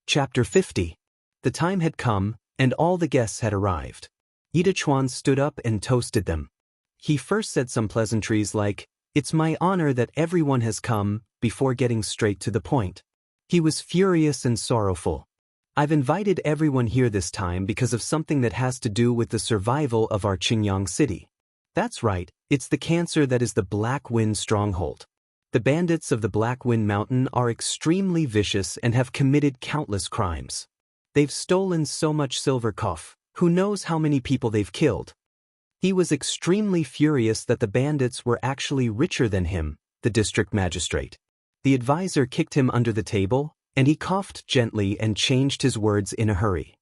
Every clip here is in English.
Chapter 50. The time had come, and all the guests had arrived. Yidachuan stood up and toasted them. He first said some pleasantries like, "It's my honor that everyone has come," before getting straight to the point. He was furious and sorrowful. "I've invited everyone here this time because of something that has to do with the survival of our Qingyang city. That's right, it's the cancer that is the Black Wind stronghold. The bandits of the Black Wind Mountain are extremely vicious and have committed countless crimes. They've stolen so much silver cough, who knows how many people they've killed." He was extremely furious that the bandits were actually richer than him, the district magistrate. The advisor kicked him under the table, and he coughed gently and changed his words in a hurry.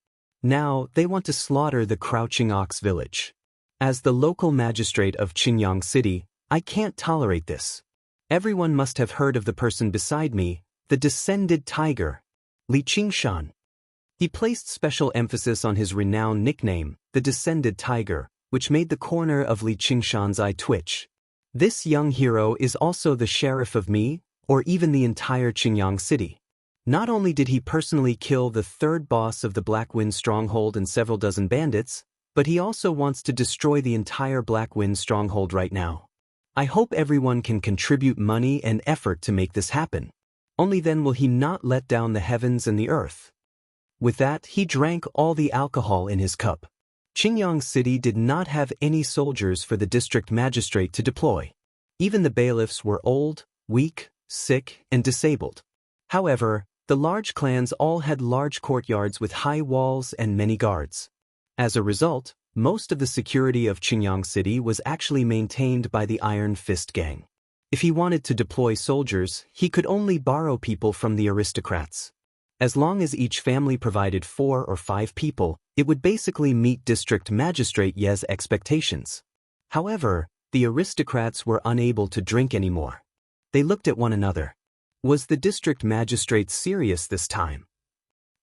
"Now, they want to slaughter the Crouching Ox village. As the local magistrate of Qingyang City, I can't tolerate this. Everyone must have heard of the person beside me, the descended tiger, Li Qingshan." He placed special emphasis on his renowned nickname, the descended tiger, which made the corner of Li Qingshan's eye twitch. "This young hero is also the sheriff of me, or even the entire Qingyang city. Not only did he personally kill the third boss of the Black Wind stronghold and several dozen bandits, but he also wants to destroy the entire Black Wind stronghold right now. I hope everyone can contribute money and effort to make this happen. Only then will he not let down the heavens and the earth." With that, he drank all the alcohol in his cup. Qingyang City did not have any soldiers for the district magistrate to deploy. Even the bailiffs were old, weak, sick, and disabled. However, the large clans all had large courtyards with high walls and many guards. As a result, most of the security of Qingyang City was actually maintained by the Iron Fist Gang. If he wanted to deploy soldiers, he could only borrow people from the aristocrats. As long as each family provided 4 or 5 people, it would basically meet District Magistrate Ye's expectations. However, the aristocrats were unable to drink anymore. They looked at one another. Was the District Magistrate serious this time?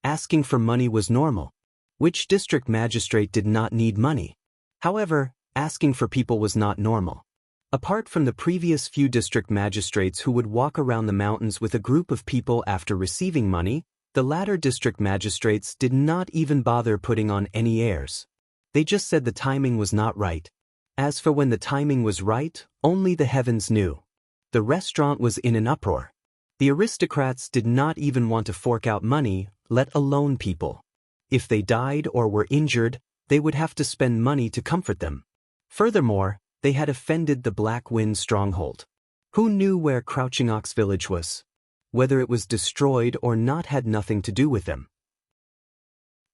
Asking for money was normal. Which district magistrate did not need money? However, asking for people was not normal. Apart from the previous few district magistrates who would walk around the mountains with a group of people after receiving money, the latter district magistrates did not even bother putting on any airs. They just said the timing was not right. As for when the timing was right, only the heavens knew. The restaurant was in an uproar. The aristocrats did not even want to fork out money, let alone people. If they died or were injured, they would have to spend money to comfort them. Furthermore, they had offended the Black Wind stronghold. Who knew where Crouching Ox village was? Whether it was destroyed or not had nothing to do with them.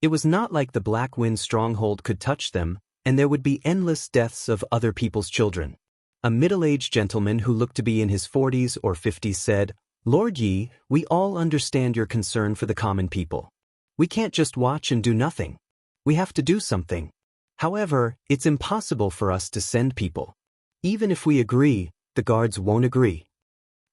It was not like the Black Wind stronghold could touch them, and there would be endless deaths of other people's children. A middle-aged gentleman who looked to be in his 40s or 50s said, "Lord Yi, we all understand your concern for the common people. We can't just watch and do nothing. We have to do something. However, it's impossible for us to send people. Even if we agree, the guards won't agree."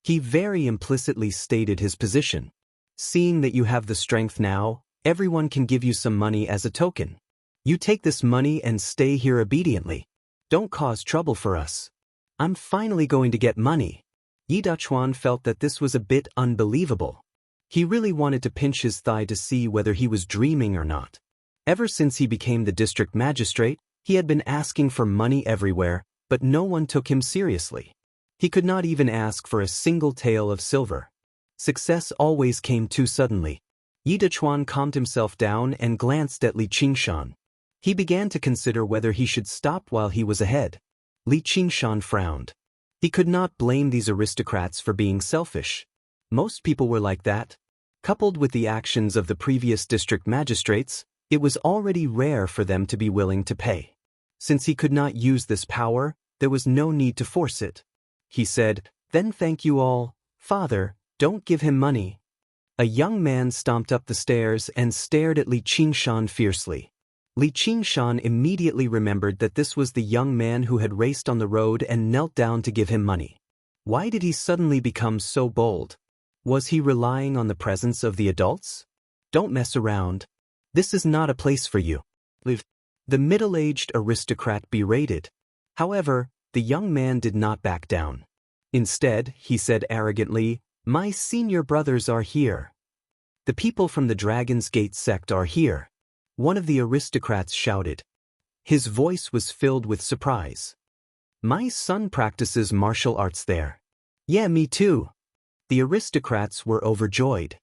He very implicitly stated his position. "Seeing that you have the strength now, everyone can give you some money as a token. You take this money and stay here obediently. Don't cause trouble for us. I'm finally going to get money." Yidachuan felt that this was a bit unbelievable. He really wanted to pinch his thigh to see whether he was dreaming or not. Ever since he became the district magistrate, he had been asking for money everywhere, but no one took him seriously. He could not even ask for a single tael of silver. Success always came too suddenly. Yidachuan calmed himself down and glanced at Li Qingshan. He began to consider whether he should stop while he was ahead. Li Qingshan frowned. He could not blame these aristocrats for being selfish. Most people were like that. Coupled with the actions of the previous district magistrates, it was already rare for them to be willing to pay. Since he could not use this power, there was no need to force it. He said, "Then thank you all. Father, don't give him money." A young man stomped up the stairs and stared at Li Qingshan fiercely. Li Qingshan immediately remembered that this was the young man who had raced on the road and knelt down to give him money. Why did he suddenly become so bold? Was he relying on the presence of the adults? "Don't mess around. This is not a place for you. Leave." The middle-aged aristocrat berated. However, the young man did not back down. Instead, he said arrogantly, "My senior brothers are here." The people from the Dragon's Gate sect are here. One of the aristocrats shouted. His voice was filled with surprise. My son practices martial arts there. Yeah, me too. The aristocrats were overjoyed.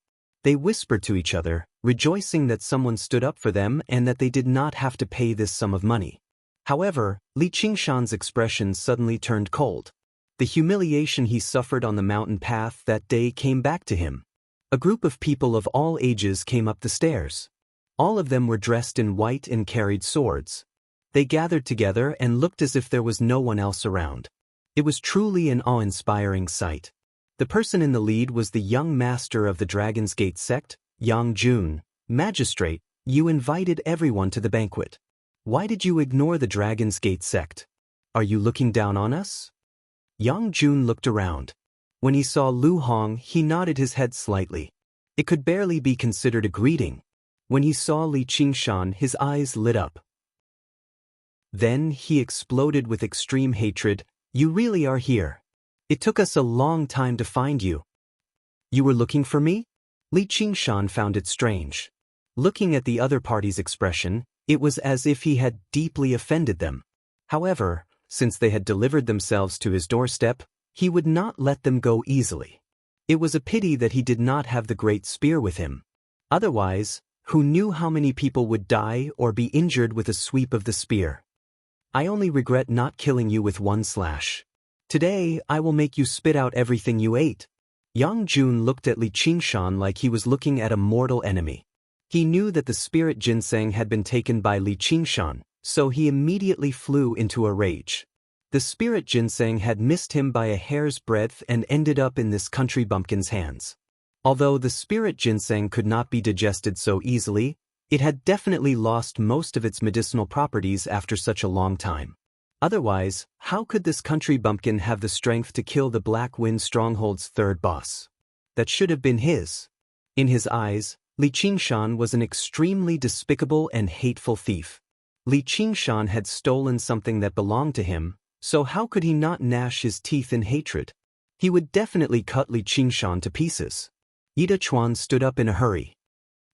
They whispered to each other, rejoicing that someone stood up for them and that they did not have to pay this sum of money. However, Li Qingshan's expression suddenly turned cold. The humiliation he suffered on the mountain path that day came back to him. A group of people of all ages came up the stairs. All of them were dressed in white and carried swords. They gathered together and looked as if there was no one else around. It was truly an awe-inspiring sight. The person in the lead was the young master of the Dragon's Gate sect, Yang Jun. Magistrate, you invited everyone to the banquet. Why did you ignore the Dragon's Gate sect? Are you looking down on us? Yang Jun looked around. When he saw Lu Hong, he nodded his head slightly. It could barely be considered a greeting. When he saw Li Qingshan, his eyes lit up. Then he exploded with extreme hatred. You really are here. It took us a long time to find you. You were looking for me? Li Qingshan found it strange. Looking at the other party's expression, it was as if he had deeply offended them. However, since they had delivered themselves to his doorstep, he would not let them go easily. It was a pity that he did not have the great spear with him. Otherwise, who knew how many people would die or be injured with a sweep of the spear? I only regret not killing you with one slash. Today, I will make you spit out everything you ate. Yang Jun looked at Li Qingshan like he was looking at a mortal enemy. He knew that the spirit ginseng had been taken by Li Qingshan, so he immediately flew into a rage. The spirit ginseng had missed him by a hair's breadth and ended up in this country bumpkin's hands. Although the spirit ginseng could not be digested so easily, it had definitely lost most of its medicinal properties after such a long time. Otherwise, how could this country bumpkin have the strength to kill the Black Wind Stronghold's third boss? That should have been his. In his eyes, Li Qingshan was an extremely despicable and hateful thief. Li Qingshan had stolen something that belonged to him, so how could he not gnash his teeth in hatred? He would definitely cut Li Qingshan to pieces. Ida Chuan stood up in a hurry.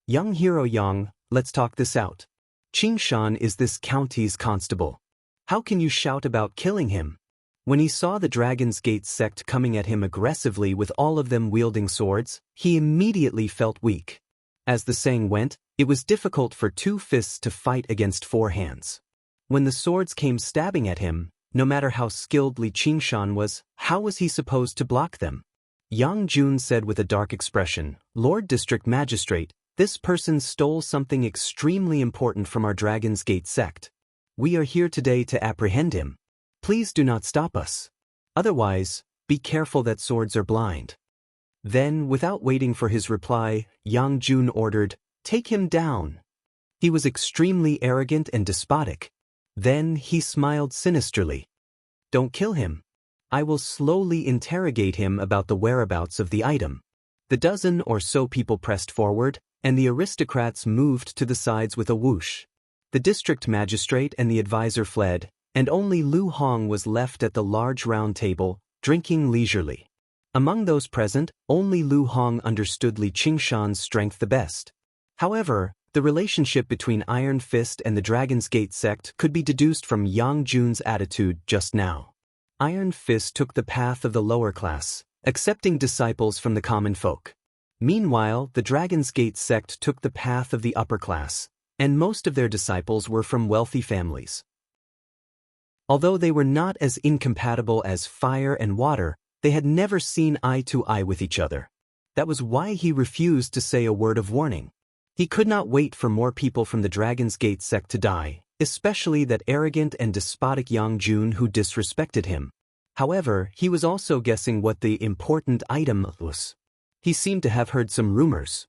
Young hero Yang, let's talk this out. Qingshan is this county's constable. How can you shout about killing him? When he saw the Dragon's Gate sect coming at him aggressively with all of them wielding swords, he immediately felt weak. As the saying went, it was difficult for 2 fists to fight against 4 hands. When the swords came stabbing at him, no matter how skilled Li Qingshan was, how was he supposed to block them? Yang Jun said with a dark expression, Lord District Magistrate, this person stole something extremely important from our Dragon's Gate sect. We are here today to apprehend him. Please do not stop us. Otherwise, be careful that swords are blind. Then, without waiting for his reply, Yang Jun ordered, take him down. He was extremely arrogant and despotic. Then he smiled sinisterly. Don't kill him. I will slowly interrogate him about the whereabouts of the item. The dozen or so people pressed forward, and the aristocrats moved to the sides with a whoosh. The district magistrate and the advisor fled, and only Lu Hong was left at the large round table, drinking leisurely. Among those present, only Lu Hong understood Li Qingshan's strength the best. However, the relationship between Iron Fist and the Dragon's Gate sect could be deduced from Yang Jun's attitude just now. Iron Fist took the path of the lower class, accepting disciples from the common folk. Meanwhile, the Dragon's Gate sect took the path of the upper class, and most of their disciples were from wealthy families. Although they were not as incompatible as fire and water, they had never seen eye to eye with each other. That was why he refused to say a word of warning. He could not wait for more people from the Dragon's Gate sect to die, especially that arrogant and despotic Yang Jun who disrespected him. However, he was also guessing what the important item was. He seemed to have heard some rumors.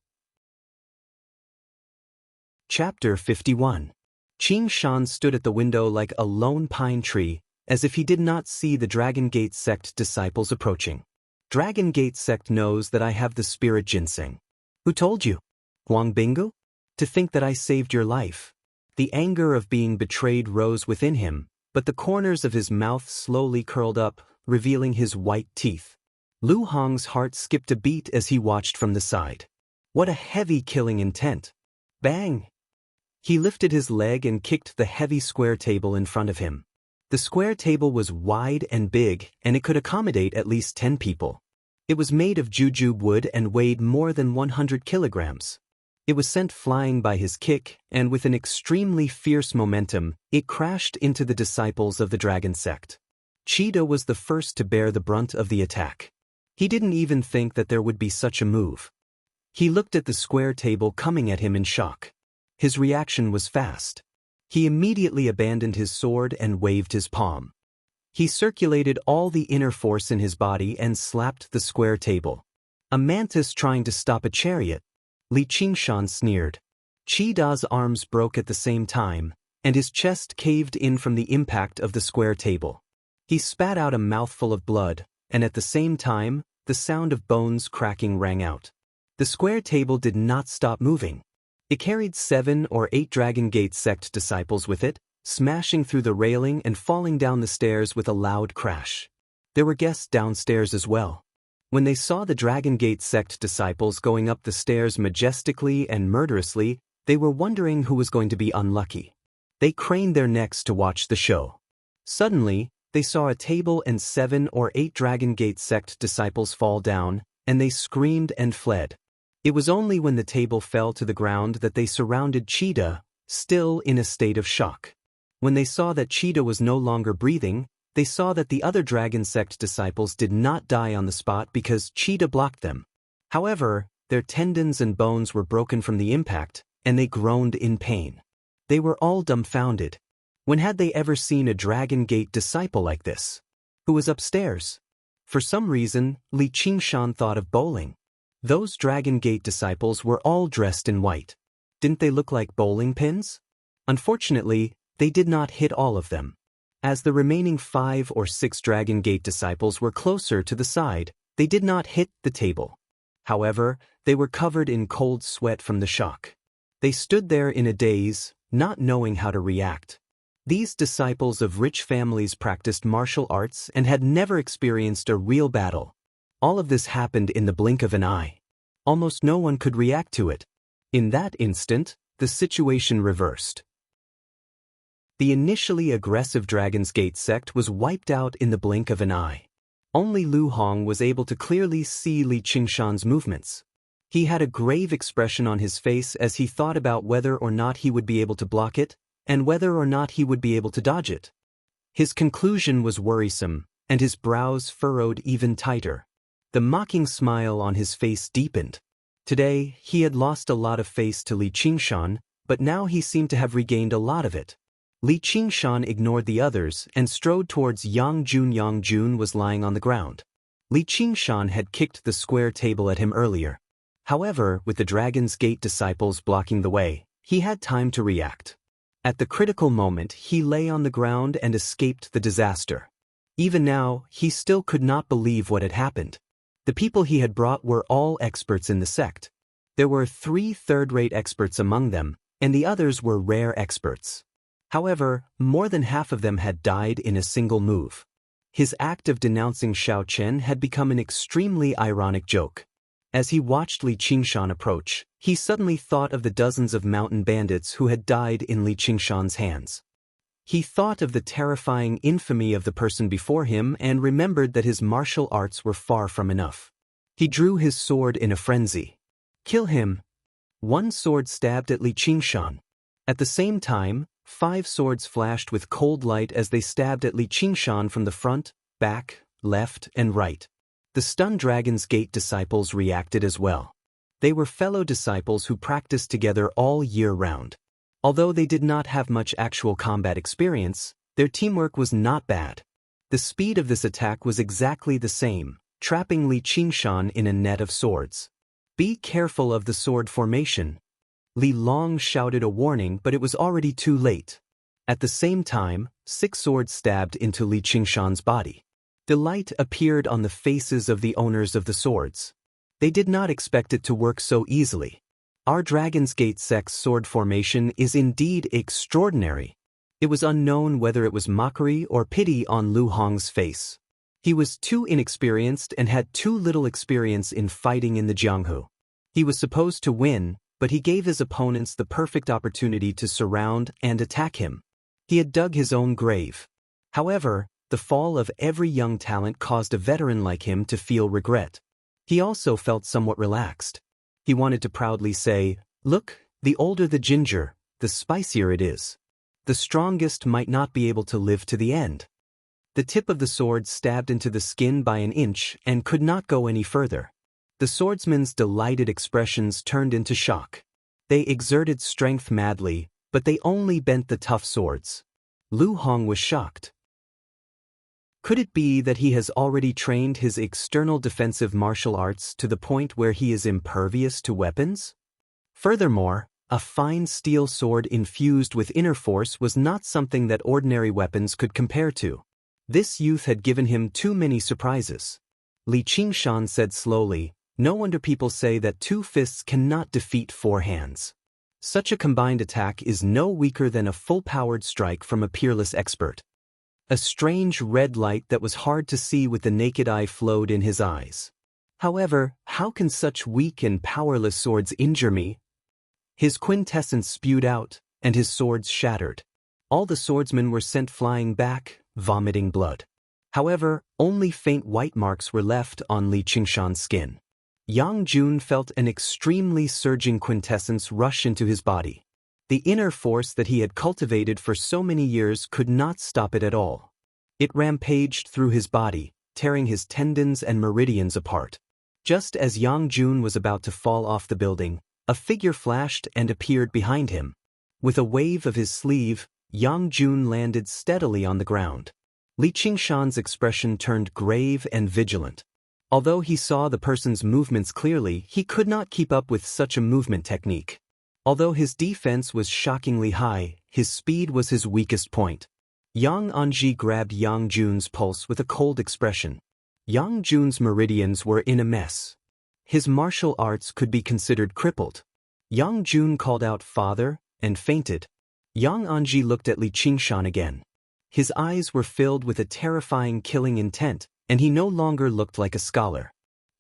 Chapter 51. Qingshan stood at the window like a lone pine tree, as if he did not see the Dragon Gate sect disciples approaching. Dragon Gate sect knows that I have the spirit ginseng. Who told you? Huang Bingu? To think that I saved your life. The anger of being betrayed rose within him, but the corners of his mouth slowly curled up, revealing his white teeth. Lu Hong's heart skipped a beat as he watched from the side. What a heavy killing intent. Bang! He lifted his leg and kicked the heavy square table in front of him. The square table was wide and big, and it could accommodate at least 10 people. It was made of jujube wood and weighed more than 100 kilograms. It was sent flying by his kick, and with an extremely fierce momentum, it crashed into the disciples of the dragon sect. Cheetah was the first to bear the brunt of the attack. He didn't even think that there would be such a move. He looked at the square table coming at him in shock. His reaction was fast. He immediately abandoned his sword and waved his palm. He circulated all the inner force in his body and slapped the square table. A mantis trying to stop a chariot. Li Qingshan sneered. Qi Da's arms broke at the same time, and his chest caved in from the impact of the square table. He spat out a mouthful of blood, and at the same time, the sound of bones cracking rang out. The square table did not stop moving. It carried 7 or 8 Dragon Gate sect disciples with it, smashing through the railing and falling down the stairs with a loud crash. There were guests downstairs as well. When they saw the Dragon Gate sect disciples going up the stairs majestically and murderously, they were wondering who was going to be unlucky. They craned their necks to watch the show. Suddenly, they saw a table and 7 or 8 Dragon Gate sect disciples fall down, and they screamed and fled. It was only when the table fell to the ground that they surrounded Cheetah, still in a state of shock. When they saw that Cheetah was no longer breathing, they saw that the other Dragon Sect disciples did not die on the spot because Cheetah blocked them. However, their tendons and bones were broken from the impact, and they groaned in pain. They were all dumbfounded. When had they ever seen a Dragon Gate disciple like this? Who was upstairs? For some reason, Li Qingshan thought of bowling. Those Dragon Gate disciples were all dressed in white. Didn't they look like bowling pins? Unfortunately, they did not hit all of them. As the remaining 5 or 6 Dragon Gate disciples were closer to the side, they did not hit the table. However, they were covered in cold sweat from the shock. They stood there in a daze, not knowing how to react. These disciples of rich families practiced martial arts and had never experienced a real battle. All of this happened in the blink of an eye. Almost no one could react to it. In that instant, the situation reversed. The initially aggressive Dragon's Gate sect was wiped out in the blink of an eye. Only Lu Hong was able to clearly see Li Qingshan's movements. He had a grave expression on his face as he thought about whether or not he would be able to block it, and whether or not he would be able to dodge it. His conclusion was worrisome, and his brows furrowed even tighter. The mocking smile on his face deepened. Today, he had lost a lot of face to Li Qingshan, but now he seemed to have regained a lot of it. Li Qingshan ignored the others and strode towards Yang Jun. Yang Jun was lying on the ground. Li Qingshan had kicked the square table at him earlier. However, with the Dragon's Gate disciples blocking the way, he had time to react. At the critical moment, he lay on the ground and escaped the disaster. Even now, he still could not believe what had happened. The people he had brought were all experts in the sect. There were 3 third-rate experts among them, and the others were rare experts. However, more than half of them had died in a single move. His act of denouncing Xiao Chen had become an extremely ironic joke. As he watched Li Qingshan approach, he suddenly thought of the dozens of mountain bandits who had died in Li Qingshan's hands. He thought of the terrifying infamy of the person before him and remembered that his martial arts were far from enough. He drew his sword in a frenzy. Kill him! One sword stabbed at Li Qingshan. At the same time, 5 swords flashed with cold light as they stabbed at Li Qingshan from the front, back, left, and right. The stunned Dragon's Gate disciples reacted as well. They were fellow disciples who practiced together all year round. Although they did not have much actual combat experience, their teamwork was not bad. The speed of this attack was exactly the same, trapping Li Qingshan in a net of swords. Be careful of the sword formation. Li Long shouted a warning, but it was already too late. At the same time, 6 swords stabbed into Li Qingshan's body. Delight appeared on the faces of the owners of the swords. They did not expect it to work so easily. Our Dragon's Gate sect's sword formation is indeed extraordinary. It was unknown whether it was mockery or pity on Lu Hong's face. He was too inexperienced and had too little experience in fighting in the Jianghu. He was supposed to win, but he gave his opponents the perfect opportunity to surround and attack him. He had dug his own grave. However, the fall of every young talent caused a veteran like him to feel regret. He also felt somewhat relaxed. He wanted to proudly say, "Look, the older the ginger, the spicier it is. The strongest might not be able to live to the end." The tip of the sword stabbed into the skin by an inch and could not go any further. The swordsman's delighted expressions turned into shock. They exerted strength madly, but they only bent the tough swords. Lu Hong was shocked. Could it be that he has already trained his external defensive martial arts to the point where he is impervious to weapons? Furthermore, a fine steel sword infused with inner force was not something that ordinary weapons could compare to. This youth had given him too many surprises. Li Qingshan said slowly, "No wonder people say that 2 fists cannot defeat 4 hands. Such a combined attack is no weaker than a full-powered strike from a peerless expert." A strange red light that was hard to see with the naked eye flowed in his eyes. "However, how can such weak and powerless swords injure me?" His quintessence spewed out, and his swords shattered. All the swordsmen were sent flying back, vomiting blood. However, only faint white marks were left on Li Qingshan's skin. Yang Jun felt an extremely surging quintessence rush into his body. The inner force that he had cultivated for so many years could not stop it at all. It rampaged through his body, tearing his tendons and meridians apart. Just as Yang Jun was about to fall off the building, a figure flashed and appeared behind him. With a wave of his sleeve, Yang Jun landed steadily on the ground. Li Qingshan's expression turned grave and vigilant. Although he saw the person's movements clearly, he could not keep up with such a movement technique. Although his defense was shockingly high, his speed was his weakest point. Yang Anji grabbed Yang Jun's pulse with a cold expression. Yang Jun's meridians were in a mess. His martial arts could be considered crippled. Yang Jun called out "Father," and fainted. Yang Anji looked at Li Qingshan again. His eyes were filled with a terrifying killing intent, and he no longer looked like a scholar.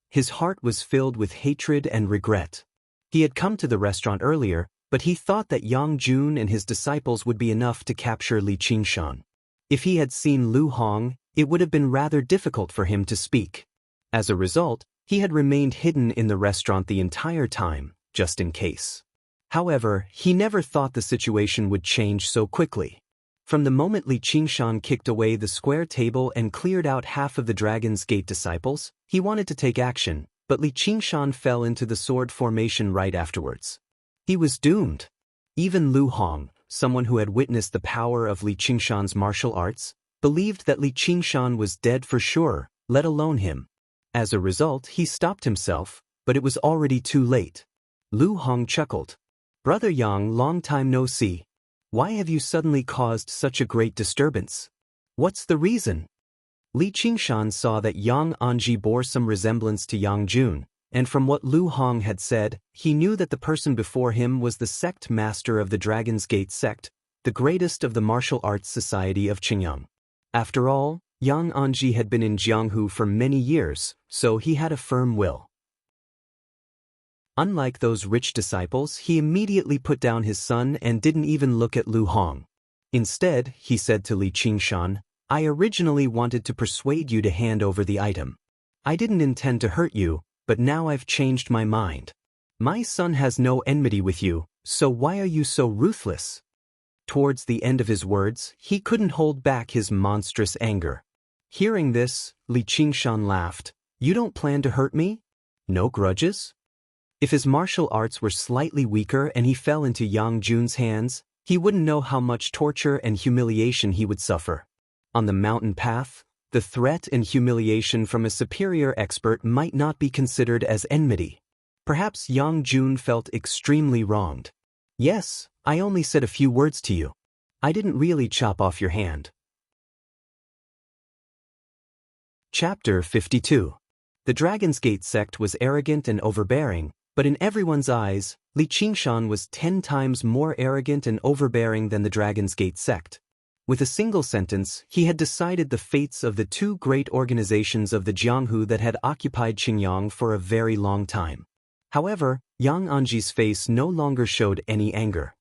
His heart was filled with hatred and regret. He had come to the restaurant earlier, but he thought that Yang Jun and his disciples would be enough to capture Li Qingshan. If he had seen Lu Hong, it would have been rather difficult for him to speak. As a result, he had remained hidden in the restaurant the entire time, just in case. However, he never thought the situation would change so quickly. From the moment Li Qingshan kicked away the square table and cleared out half of the Dragon's Gate disciples, he wanted to take action, but Li Qingshan fell into the sword formation right afterwards. He was doomed. Even Lu Hong, someone who had witnessed the power of Li Qingshan's martial arts, believed that Li Qingshan was dead for sure, let alone him. As a result, he stopped himself, but it was already too late. Lu Hong chuckled. "Brother Yang, long time no see. Why have you suddenly caused such a great disturbance? What's the reason?" Li Qingshan saw that Yang Anji bore some resemblance to Yang Jun, and from what Lu Hong had said, he knew that the person before him was the sect master of the Dragon's Gate sect, the greatest of the martial arts society of Qingyang. After all, Yang Anji had been in Jianghu for many years, so he had a firm will. Unlike those rich disciples, he immediately put down his son and didn't even look at Lu Hong. Instead, he said to Li Qingshan, "I originally wanted to persuade you to hand over the item. I didn't intend to hurt you, but now I've changed my mind. My son has no enmity with you, so why are you so ruthless?" Towards the end of his words, he couldn't hold back his monstrous anger. Hearing this, Li Qingshan laughed. "You don't plan to hurt me? No grudges?" If his martial arts were slightly weaker and he fell into Yang Jun's hands, he wouldn't know how much torture and humiliation he would suffer. On the mountain path, the threat and humiliation from a superior expert might not be considered as enmity. Perhaps Yang Jun felt extremely wronged. "Yes, I only said a few words to you. I didn't really chop off your hand." Chapter 52. The Dragon's Gate sect was arrogant and overbearing, but in everyone's eyes, Li Qingshan was 10 times more arrogant and overbearing than the Dragon's Gate sect. With a single sentence, he had decided the fates of the 2 great organizations of the Jianghu that had occupied Qingyang for a very long time. However, Yang Anji's face no longer showed any anger.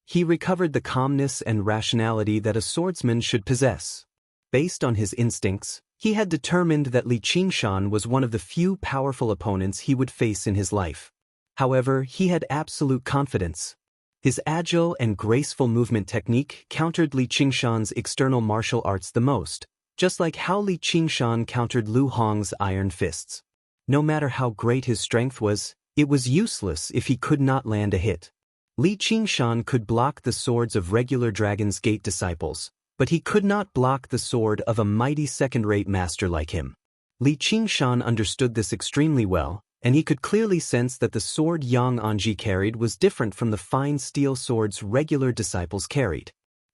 He recovered the calmness and rationality that a swordsman should possess. Based on his instincts, he had determined that Li Qingshan was one of the few powerful opponents he would face in his life. However, he had absolute confidence. His agile and graceful movement technique countered Li Qingshan's external martial arts the most, just like how Li Qingshan countered Lu Hong's iron fists. No matter how great his strength was, it was useless if he could not land a hit. Li Qingshan could block the swords of regular Dragon's Gate disciples, but he could not block the sword of a mighty second-rate master like him. Li Qingshan understood this extremely well, and he could clearly sense that the sword Yang Anji carried was different from the fine steel swords regular disciples carried.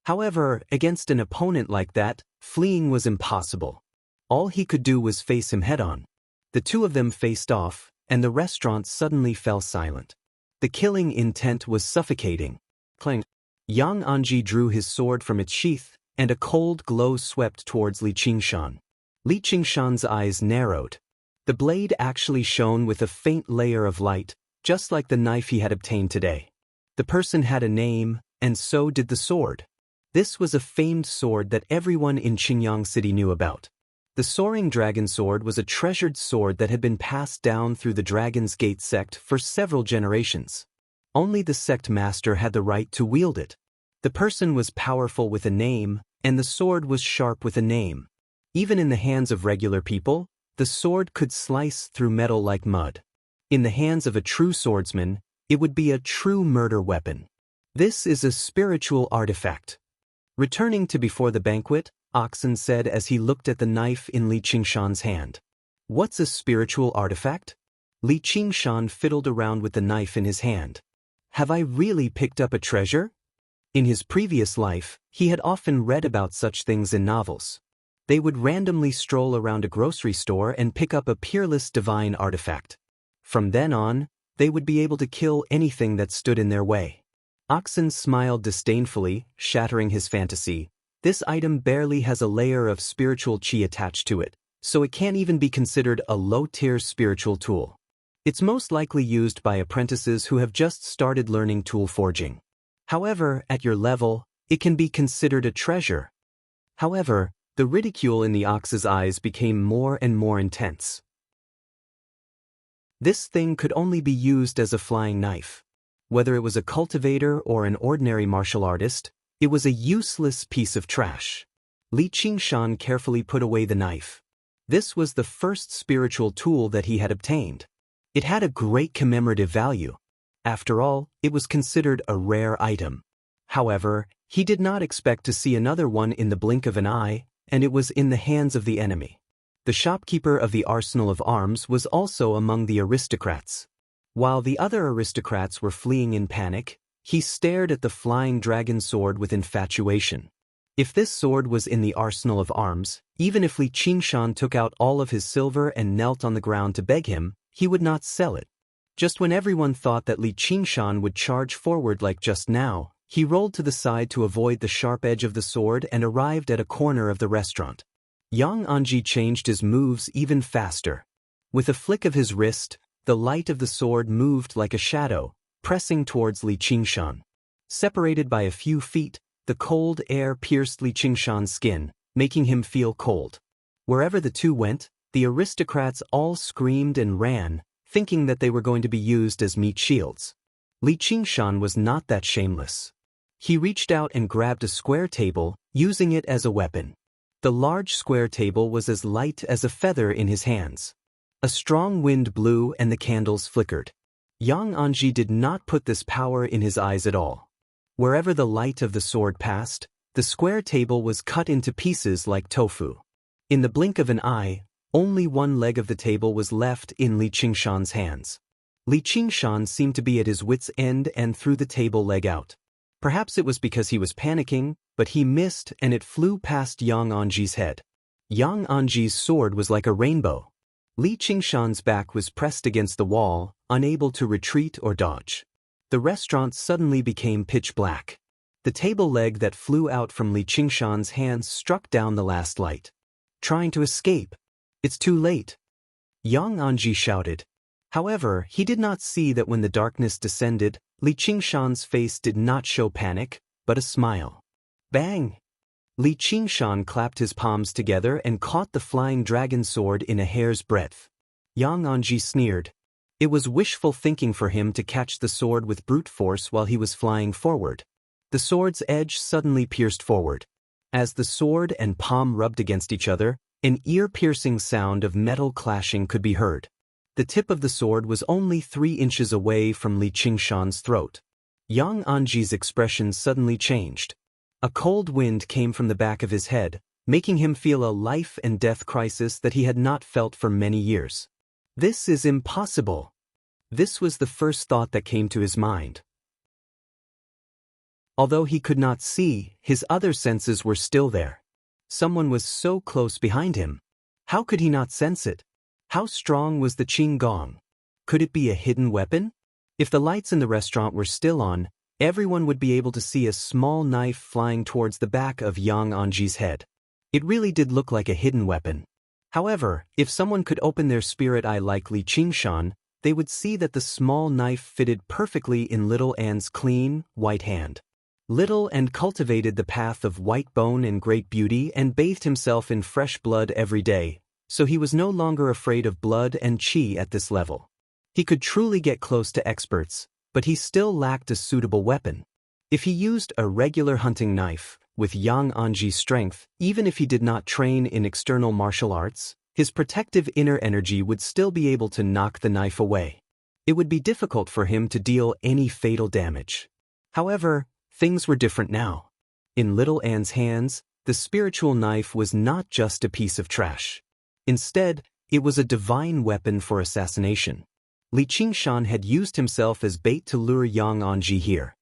However, against an opponent like that, fleeing was impossible. All he could do was face him head-on. The two of them faced off, and the restaurant suddenly fell silent. The killing intent was suffocating. Clang. Yang Anji drew his sword from its sheath, and a cold glow swept towards Li Qingshan. Li Qingshan's eyes narrowed. The blade actually shone with a faint layer of light, just like the knife he had obtained today. The person had a name, and so did the sword. This was a famed sword that everyone in Qingyang City knew about. The Soaring Dragon Sword was a treasured sword that had been passed down through the Dragon's Gate sect for several generations. Only the sect master had the right to wield it. The person was powerful with a name, and the sword was sharp with a name. Even in the hands of regular people, the sword could slice through metal like mud. In the hands of a true swordsman, it would be a true murder weapon. This is a spiritual artifact. Returning to before the banquet, Oxen said as he looked at the knife in Li Qingshan's hand. What's a spiritual artifact? Li Qingshan fiddled around with the knife in his hand. Have I really picked up a treasure? In his previous life, he had often read about such things in novels. They would randomly stroll around a grocery store and pick up a peerless divine artifact. From then on, they would be able to kill anything that stood in their way. Oxen smiled disdainfully, shattering his fantasy. This item barely has a layer of spiritual qi attached to it, so it can't even be considered a low-tier spiritual tool. It's most likely used by apprentices who have just started learning tool forging. However, at your level, it can be considered a treasure. However, the ridicule in the ox's eyes became more and more intense. This thing could only be used as a flying knife. Whether it was a cultivator or an ordinary martial artist, it was a useless piece of trash. Li Qingshan carefully put away the knife. This was the first spiritual tool that he had obtained. It had a great commemorative value. After all, it was considered a rare item. However, he did not expect to see another one in the blink of an eye, and it was in the hands of the enemy. The shopkeeper of the arsenal of arms was also among the aristocrats. While the other aristocrats were fleeing in panic, he stared at the flying dragon sword with infatuation. If this sword was in the arsenal of arms, even if Li Qingshan took out all of his silver and knelt on the ground to beg him, he would not sell it. Just when everyone thought that Li Qingshan would charge forward like just now, he rolled to the side to avoid the sharp edge of the sword and arrived at a corner of the restaurant. Yang Anji changed his moves even faster. With a flick of his wrist, the light of the sword moved like a shadow, pressing towards Li Qingshan. Separated by a few feet, the cold air pierced Li Qingshan's skin, making him feel cold. Wherever the two went, the aristocrats all screamed and ran, thinking that they were going to be used as meat shields. Li Qingshan was not that shameless. He reached out and grabbed a square table, using it as a weapon. The large square table was as light as a feather in his hands. A strong wind blew and the candles flickered. Yang Anji did not put this power in his eyes at all. Wherever the light of the sword passed, the square table was cut into pieces like tofu. In the blink of an eye, only one leg of the table was left in Li Qingshan's hands. Li Qingshan seemed to be at his wit's end and threw the table leg out. Perhaps it was because he was panicking, but he missed and it flew past Yang Anji's head. Yang Anji's sword was like a rainbow. Li Qingshan's back was pressed against the wall, unable to retreat or dodge. The restaurant suddenly became pitch black. The table leg that flew out from Li Qingshan's hands struck down the last light. Trying to escape. It's too late. Yang Anji shouted. However, he did not see that when the darkness descended, Li Qingshan's face did not show panic, but a smile. Bang! Li Qingshan clapped his palms together and caught the flying dragon sword in a hair's breadth. Yang Anji sneered. It was wishful thinking for him to catch the sword with brute force while he was flying forward. The sword's edge suddenly pierced forward. As the sword and palm rubbed against each other, an ear-piercing sound of metal clashing could be heard. The tip of the sword was only 3 inches away from Li Qingshan's throat. Yang Anji's expression suddenly changed. A cold wind came from the back of his head, making him feel a life-and-death crisis that he had not felt for many years. This is impossible. This was the first thought that came to his mind. Although he could not see, his other senses were still there. Someone was so close behind him. How could he not sense it? How strong was the Qing Gong? Could it be a hidden weapon? If the lights in the restaurant were still on, everyone would be able to see a small knife flying towards the back of Yang Anji's head. It really did look like a hidden weapon. However, if someone could open their spirit eye like Li Qingshan, they would see that the small knife fitted perfectly in Little An's clean, white hand. Little An cultivated the path of white bone and great beauty and bathed himself in fresh blood every day, so he was no longer afraid of blood and qi at this level. He could truly get close to experts, but he still lacked a suitable weapon. If he used a regular hunting knife, with Yang Anji's strength, even if he did not train in external martial arts, his protective inner energy would still be able to knock the knife away. It would be difficult for him to deal any fatal damage. However, things were different now. In Little An's hands, the spiritual knife was not just a piece of trash. Instead, it was a divine weapon for assassination. Li Qingshan had used himself as bait to lure Yang Anji here.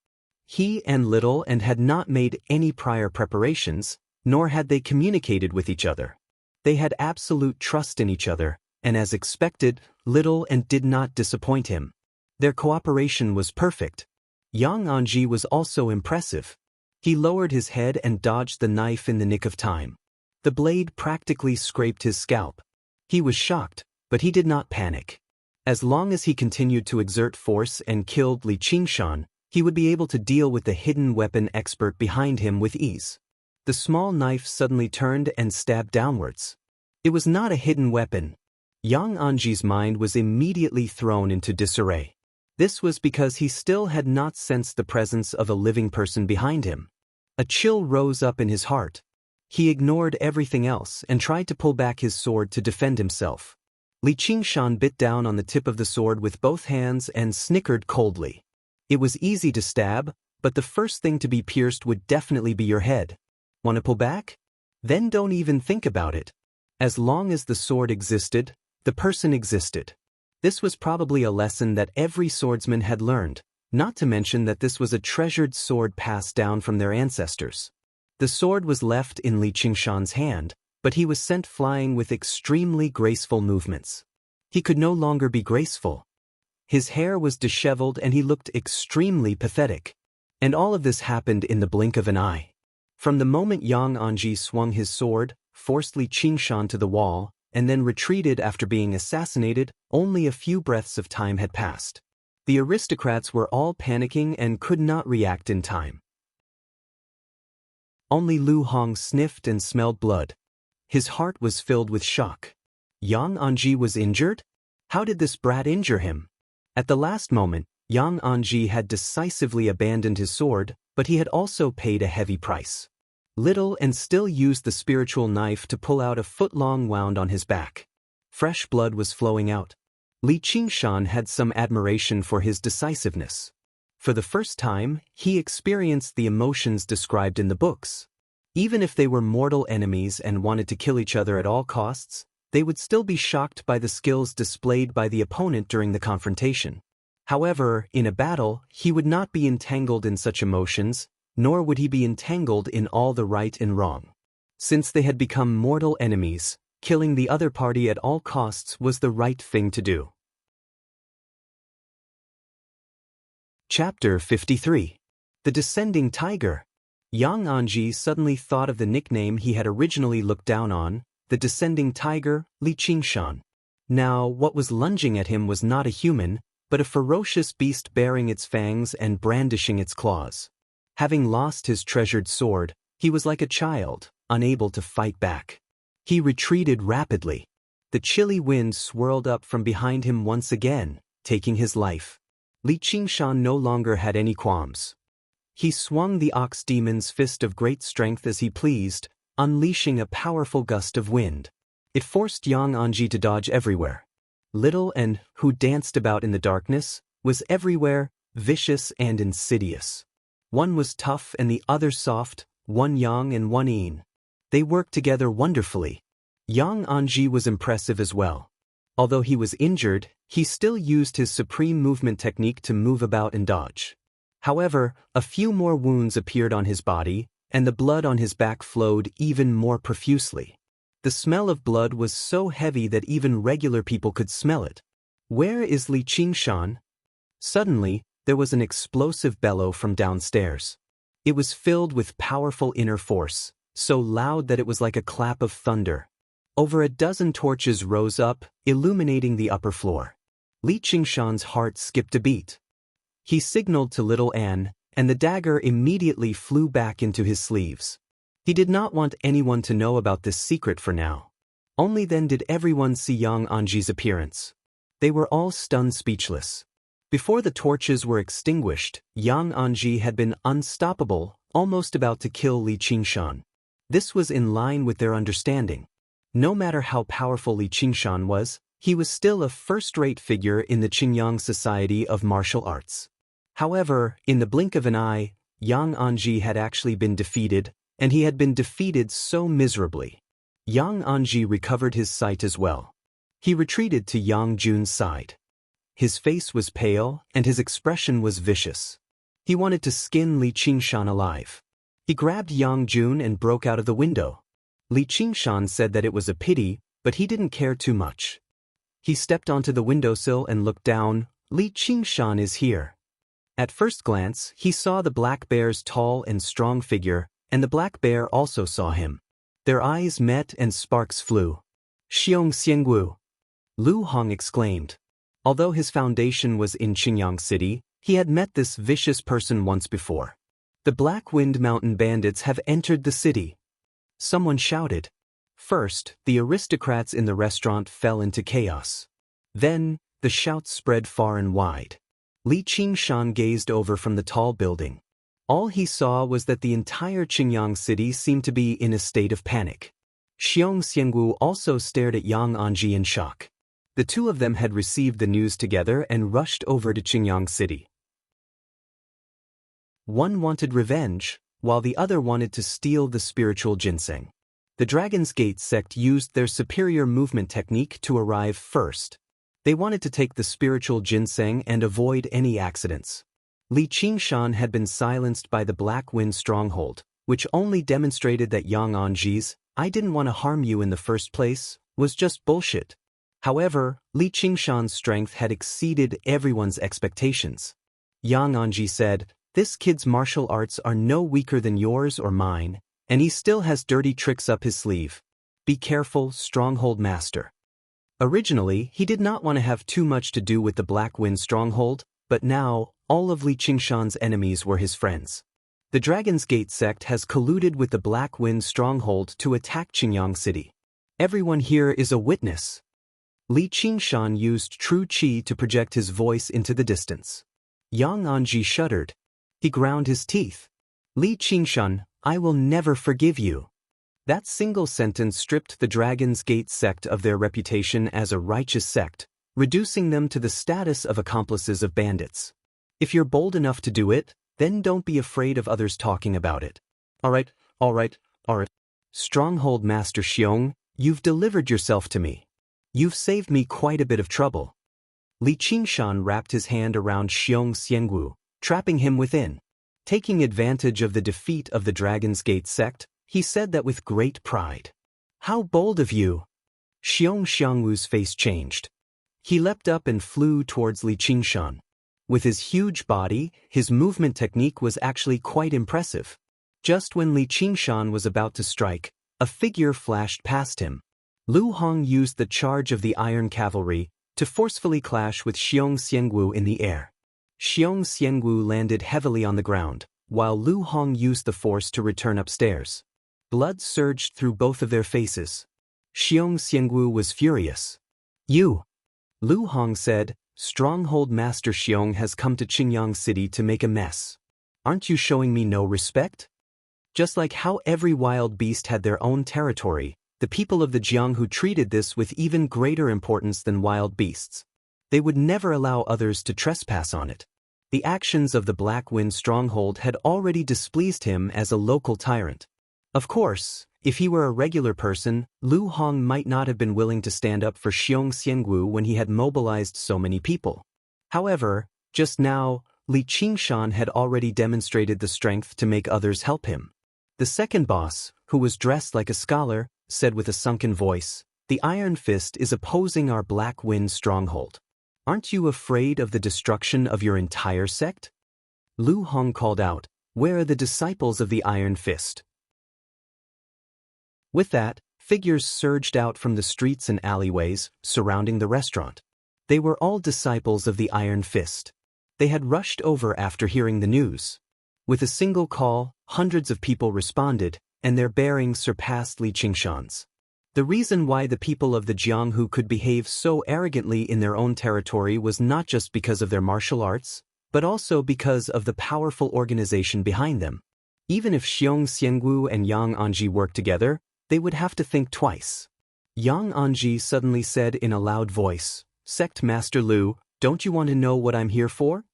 He and Little An had not made any prior preparations, nor had they communicated with each other. They had absolute trust in each other, and as expected, Little An did not disappoint him. Their cooperation was perfect. Yang Anji was also impressive. He lowered his head and dodged the knife in the nick of time. The blade practically scraped his scalp. He was shocked, but he did not panic. As long as he continued to exert force and killed Li Qingshan, he would be able to deal with the hidden weapon expert behind him with ease. The small knife suddenly turned and stabbed downwards. It was not a hidden weapon. Yang Anji's mind was immediately thrown into disarray. This was because he still had not sensed the presence of a living person behind him. A chill rose up in his heart. He ignored everything else and tried to pull back his sword to defend himself. Li Qingshan bit down on the tip of the sword with both hands and snickered coldly. It was easy to stab, but the first thing to be pierced would definitely be your head. Want to pull back? Then don't even think about it. As long as the sword existed, the person existed. This was probably a lesson that every swordsman had learned, not to mention that this was a treasured sword passed down from their ancestors. The sword was left in Li Qingshan's hand, but he was sent flying with extremely graceful movements. He could no longer be graceful. His hair was disheveled and he looked extremely pathetic. And all of this happened in the blink of an eye. From the moment Yang Anji swung his sword, forced Li Qingshan to the wall, and then retreated after being assassinated, only a few breaths of time had passed. The aristocrats were all panicking and could not react in time. Only Lu Hong sniffed and smelled blood. His heart was filled with shock. Yang Anji was injured? How did this brat injure him? At the last moment, Yang Anji had decisively abandoned his sword, but he had also paid a heavy price. Little An still used the spiritual knife to pull out a foot-long wound on his back. Fresh blood was flowing out. Li Qingshan had some admiration for his decisiveness. For the first time, he experienced the emotions described in the books. Even if they were mortal enemies and wanted to kill each other at all costs, they would still be shocked by the skills displayed by the opponent during the confrontation. However, in a battle, he would not be entangled in such emotions, nor would he be entangled in all the right and wrong. Since they had become mortal enemies, killing the other party at all costs was the right thing to do. Chapter 53. The Descending Tiger. Yang Anji suddenly thought of the nickname he had originally looked down on, the Descending Tiger, Li Qingshan. Now, what was lunging at him was not a human, but a ferocious beast bearing its fangs and brandishing its claws. Having lost his treasured sword, he was like a child, unable to fight back. He retreated rapidly. The chilly wind swirled up from behind him once again, taking his life. Li Qingshan no longer had any qualms. He swung the ox demon's fist of great strength as he pleased, unleashing a powerful gust of wind. It forced Yang Anji to dodge everywhere. Little and, who danced about in the darkness, was everywhere, vicious and insidious. One was tough and the other soft, one yang and one yin. They worked together wonderfully. Yang Anji was impressive as well. Although he was injured, he still used his supreme movement technique to move about and dodge. However, a few more wounds appeared on his body, and the blood on his back flowed even more profusely. The smell of blood was so heavy that even regular people could smell it. "Where is Li Qingshan?" Suddenly, there was an explosive bellow from downstairs. It was filled with powerful inner force, so loud that it was like a clap of thunder. Over a dozen torches rose up, illuminating the upper floor. Li Qingshan's heart skipped a beat. He signaled to little Anne, and the dagger immediately flew back into his sleeves. He did not want anyone to know about this secret for now. Only then did everyone see Yang Anji's appearance. They were all stunned speechless. Before the torches were extinguished, Yang Anji had been unstoppable, almost about to kill Li Qingshan. This was in line with their understanding. No matter how powerful Li Qingshan was, he was still a first-rate figure in the Qingyang Society of Martial Arts. However, in the blink of an eye, Yang Anji had actually been defeated, and he had been defeated so miserably. Yang Anji recovered his sight as well. He retreated to Yang Jun's side. His face was pale, and his expression was vicious. He wanted to skin Li Qingshan alive. He grabbed Yang Jun and broke out of the window. Li Qingshan said that it was a pity, but he didn't care too much. He stepped onto the windowsill and looked down. Li Qingshan is here. At first glance, he saw the black bear's tall and strong figure, and the black bear also saw him. Their eyes met and sparks flew. "Xianxia!" Lu Hong exclaimed. Although his foundation was in Qingyang City, he had met this vicious person once before. "The Black Wind Mountain bandits have entered the city," someone shouted. First, the aristocrats in the restaurant fell into chaos. Then, the shouts spread far and wide. Li Qingshan gazed over from the tall building. All he saw was that the entire Qingyang city seemed to be in a state of panic. Xianxia also stared at Yang Anji in shock. The two of them had received the news together and rushed over to Qingyang City. One wanted revenge, while the other wanted to steal the spiritual ginseng. The Dragon's Gate sect used their superior movement technique to arrive first. They wanted to take the spiritual ginseng and avoid any accidents. Li Qingshan had been silenced by the Black Wind stronghold, which only demonstrated that Yang Anji's "I didn't want to harm you in the first place" was just bullshit. However, Li Qingshan's strength had exceeded everyone's expectations. Yang Anji said, "This kid's martial arts are no weaker than yours or mine, and he still has dirty tricks up his sleeve. Be careful, stronghold master." Originally, he did not want to have too much to do with the Black Wind stronghold, but now, all of Li Qingshan's enemies were his friends. The Dragon's Gate sect has colluded with the Black Wind stronghold to attack Qingyang City. Everyone here is a witness. Li Qingshan used true qi to project his voice into the distance. Yang Anji shuddered. He ground his teeth. "Li Qingshan, I will never forgive you." That single sentence stripped the Dragon's Gate sect of their reputation as a righteous sect, reducing them to the status of accomplices of bandits. If you're bold enough to do it, then don't be afraid of others talking about it. Alright. Stronghold Master Xiong, you've delivered yourself to me. You've saved me quite a bit of trouble. Li Qingshan wrapped his hand around Xianxia, trapping him within. Taking advantage of the defeat of the Dragon's Gate sect, he said that with great pride. "How bold of you!" Xianxia's face changed. He leapt up and flew towards Li Qingshan. With his huge body, his movement technique was actually quite impressive. Just when Li Qingshan was about to strike, a figure flashed past him. Lu Hong used the charge of the Iron Cavalry to forcefully clash with Xiong Xiangwu in the air. Xiong Xiangwu landed heavily on the ground, while Lu Hong used the force to return upstairs. Blood surged through both of their faces. Xiong Xiangwu was furious. "You!" Lu Hong said, "Stronghold Master Xiong has come to Qingyang City to make a mess. Aren't you showing me no respect?" Just like how every wild beast had their own territory, the people of the Jianghu treated this with even greater importance than wild beasts. They would never allow others to trespass on it. The actions of the Black Wind stronghold had already displeased him as a local tyrant. Of course, if he were a regular person, Lu Hong might not have been willing to stand up for Xiong Xiangwu when he had mobilized so many people. However, just now, Li Qingshan had already demonstrated the strength to make others help him. The second boss, who was dressed like a scholar, said with a sunken voice, "The Iron Fist is opposing our Black Wind stronghold. Aren't you afraid of the destruction of your entire sect?" Lu Hong called out, "Where are the disciples of the Iron Fist?" With that, figures surged out from the streets and alleyways surrounding the restaurant. They were all disciples of the Iron Fist. They had rushed over after hearing the news. With a single call, hundreds of people responded, and their bearing surpassed Li Qingshan's. The reason why the people of the Jianghu could behave so arrogantly in their own territory was not just because of their martial arts, but also because of the powerful organization behind them. Even if Xiong Xiangwu and Yang Anji worked together, they would have to think twice. Yang Anji suddenly said in a loud voice, "Sect Master Lu, don't you want to know what I'm here for?"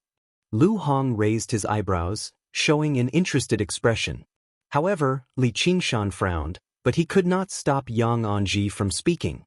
Lu Hong raised his eyebrows, showing an interested expression. However, Li Qingshan frowned, but he could not stop Yang Anji from speaking.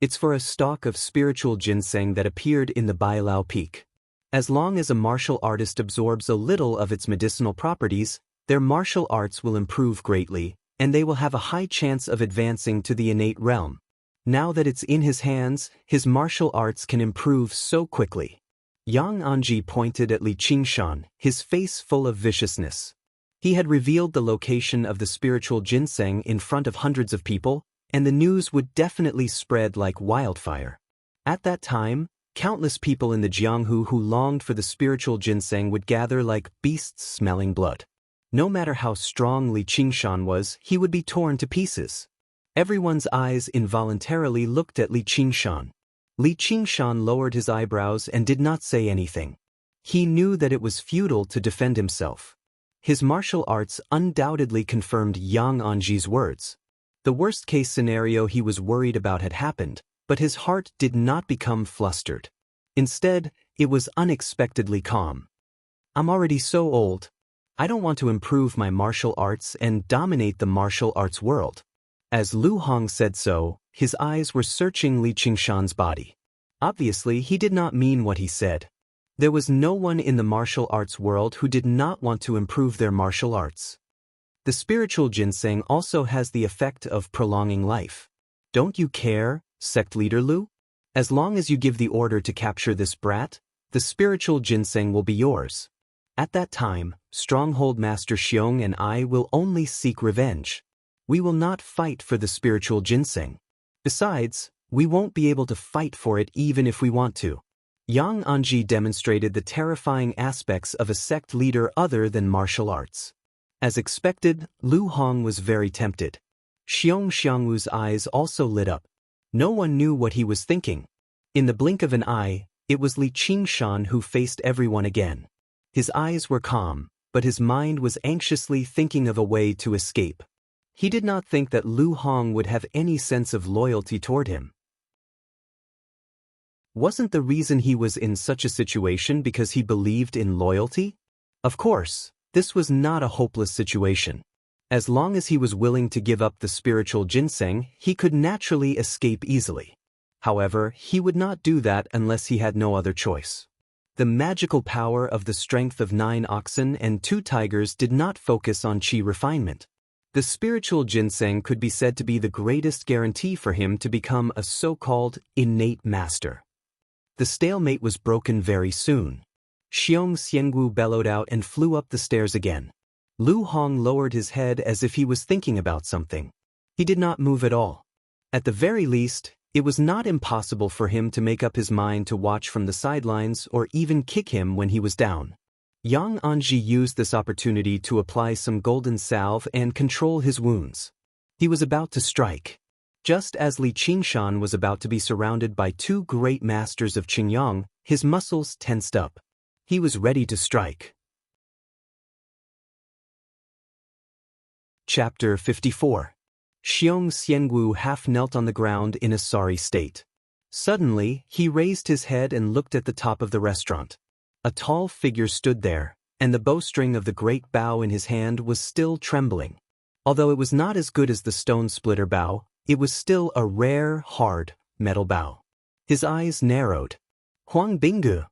"It's for a stalk of spiritual ginseng that appeared in the Bailao Peak. As long as a martial artist absorbs a little of its medicinal properties, their martial arts will improve greatly, and they will have a high chance of advancing to the innate realm. Now that it's in his hands, his martial arts can improve so quickly." Yang Anji pointed at Li Qingshan, his face full of viciousness. He had revealed the location of the spiritual ginseng in front of hundreds of people, and the news would definitely spread like wildfire. At that time, countless people in the Jianghu who longed for the spiritual ginseng would gather like beasts smelling blood. No matter how strong Li Qingshan was, he would be torn to pieces. Everyone's eyes involuntarily looked at Li Qingshan. Li Qingshan lowered his eyebrows and did not say anything. He knew that it was futile to defend himself. His martial arts undoubtedly confirmed Yang Anji's words. The worst-case scenario he was worried about had happened, but his heart did not become flustered. Instead, it was unexpectedly calm. "I'm already so old. I don't want to improve my martial arts and dominate the martial arts world." As Lu Hong said so, his eyes were searching Li Qingshan's body. Obviously, he did not mean what he said. There was no one in the martial arts world who did not want to improve their martial arts. The spiritual ginseng also has the effect of prolonging life. Don't you care, sect leader Lu? As long as you give the order to capture this brat, the spiritual ginseng will be yours. At that time, Stronghold Master Xiong and I will only seek revenge. We will not fight for the spiritual ginseng. Besides, we won't be able to fight for it even if we want to. Yang Anji demonstrated the terrifying aspects of a sect leader other than martial arts. As expected, Lu Hong was very tempted. Xiong Xiangwu's eyes also lit up. No one knew what he was thinking. In the blink of an eye, it was Li Qingshan who faced everyone again. His eyes were calm, but his mind was anxiously thinking of a way to escape. He did not think that Lu Hong would have any sense of loyalty toward him. Wasn't the reason he was in such a situation because he believed in loyalty? Of course, this was not a hopeless situation. As long as he was willing to give up the spiritual ginseng, he could naturally escape easily. However, he would not do that unless he had no other choice. The magical power of the strength of 9 oxen and 2 tigers did not focus on chi refinement. The spiritual ginseng could be said to be the greatest guarantee for him to become a so-called innate master. The stalemate was broken very soon. Xiong Xiangwu bellowed out and flew up the stairs again. Lu Hong lowered his head as if he was thinking about something. He did not move at all. At the very least, it was not impossible for him to make up his mind to watch from the sidelines or even kick him when he was down. Yang Anji used this opportunity to apply some golden salve and control his wounds. He was about to strike. Just as Li Qingshan was about to be surrounded by two great masters of Qingyang, his muscles tensed up. He was ready to strike. Chapter 54. Xiong Xiangu half knelt on the ground in a sorry state. Suddenly, he raised his head and looked at the top of the restaurant. A tall figure stood there, and the bowstring of the great bow in his hand was still trembling. Although it was not as good as the stone splitter bow, it was still a rare, hard, metal bow. His eyes narrowed. Huang Binggu.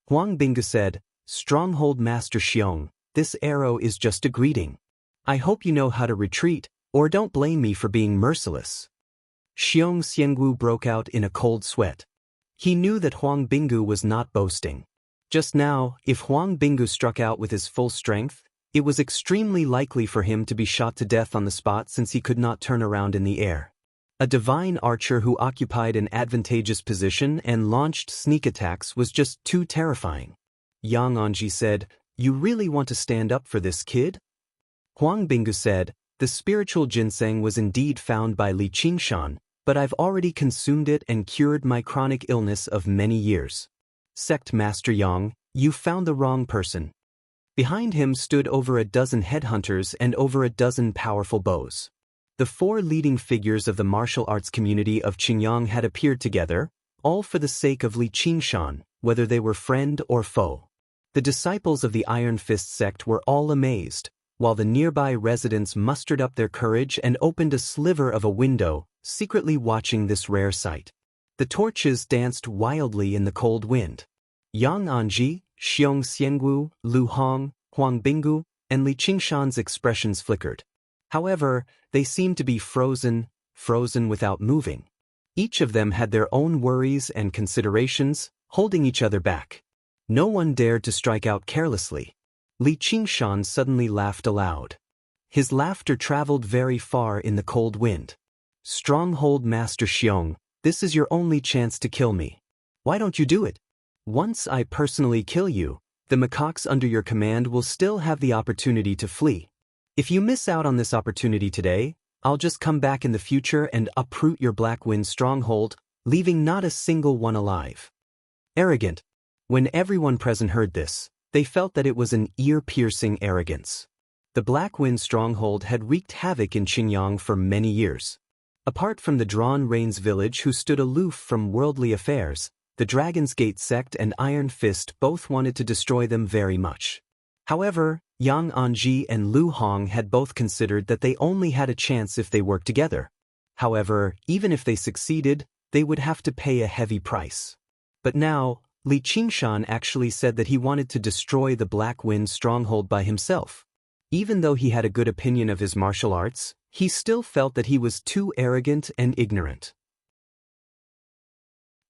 Huang Binggu said, "Stronghold Master Xiong, this arrow is just a greeting. I hope you know how to retreat, or don't blame me for being merciless." Xiong Xiangu broke out in a cold sweat. He knew that Huang Binggu was not boasting. Just now, if Huang Binggu struck out with his full strength, it was extremely likely for him to be shot to death on the spot since he could not turn around in the air. A divine archer who occupied an advantageous position and launched sneak attacks was just too terrifying. Yang Anji said, "You really want to stand up for this kid?" Huang Binggu said, "The spiritual ginseng was indeed found by Li Qingshan, but I've already consumed it and cured my chronic illness of many years. Sect Master Yang, you found the wrong person." Behind him stood over a dozen headhunters and over a dozen powerful bows. The four leading figures of the martial arts community of Qingyang had appeared together, all for the sake of Li Qingshan, whether they were friend or foe. The disciples of the Iron Fist sect were all amazed, while the nearby residents mustered up their courage and opened a sliver of a window, secretly watching this rare sight. The torches danced wildly in the cold wind. Yang Anji, Xiong Xiangu, Lu Hong, Huang Binggu, and Li Qingshan's expressions flickered. However, they seemed to be frozen without moving. Each of them had their own worries and considerations, holding each other back. No one dared to strike out carelessly. Li Qingshan suddenly laughed aloud. His laughter traveled very far in the cold wind. "Stronghold Master Xiong, this is your only chance to kill me. Why don't you do it? Once I personally kill you, the macaques under your command will still have the opportunity to flee. If you miss out on this opportunity today, I'll just come back in the future and uproot your Black Wind stronghold, leaving not a single one alive." Arrogant. When everyone present heard this, they felt that it was an ear-piercing arrogance. The Black Wind stronghold had wreaked havoc in Qingyang for many years. Apart from the Drawn Reins village who stood aloof from worldly affairs, the Dragon's Gate sect and Iron Fist both wanted to destroy them very much. However, Yang Anji and Lu Hong had both considered that they only had a chance if they worked together. However, even if they succeeded, they would have to pay a heavy price. But now, Li Qingshan actually said that he wanted to destroy the Black Wind stronghold by himself. Even though he had a good opinion of his martial arts, he still felt that he was too arrogant and ignorant.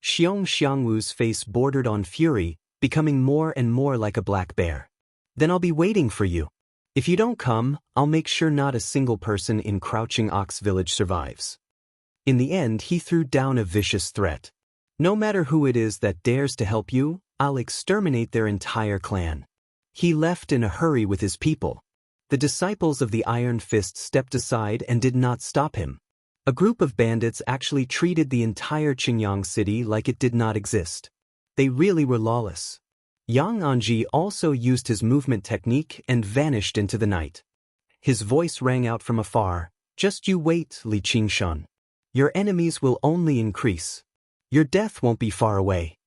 Xiong Xiangwu's face bordered on fury, becoming more and more like a black bear. "Then I'll be waiting for you. If you don't come, I'll make sure not a single person in Crouching Ox Village survives." In the end, he threw down a vicious threat. "No matter who it is that dares to help you, I'll exterminate their entire clan." He left in a hurry with his people. The disciples of the Iron Fist stepped aside and did not stop him. A group of bandits actually treated the entire Qingyang city like it did not exist. They really were lawless. Yang Anji also used his movement technique and vanished into the night. His voice rang out from afar, "Just you wait, Li Qingshan. Your enemies will only increase. Your death won't be far away."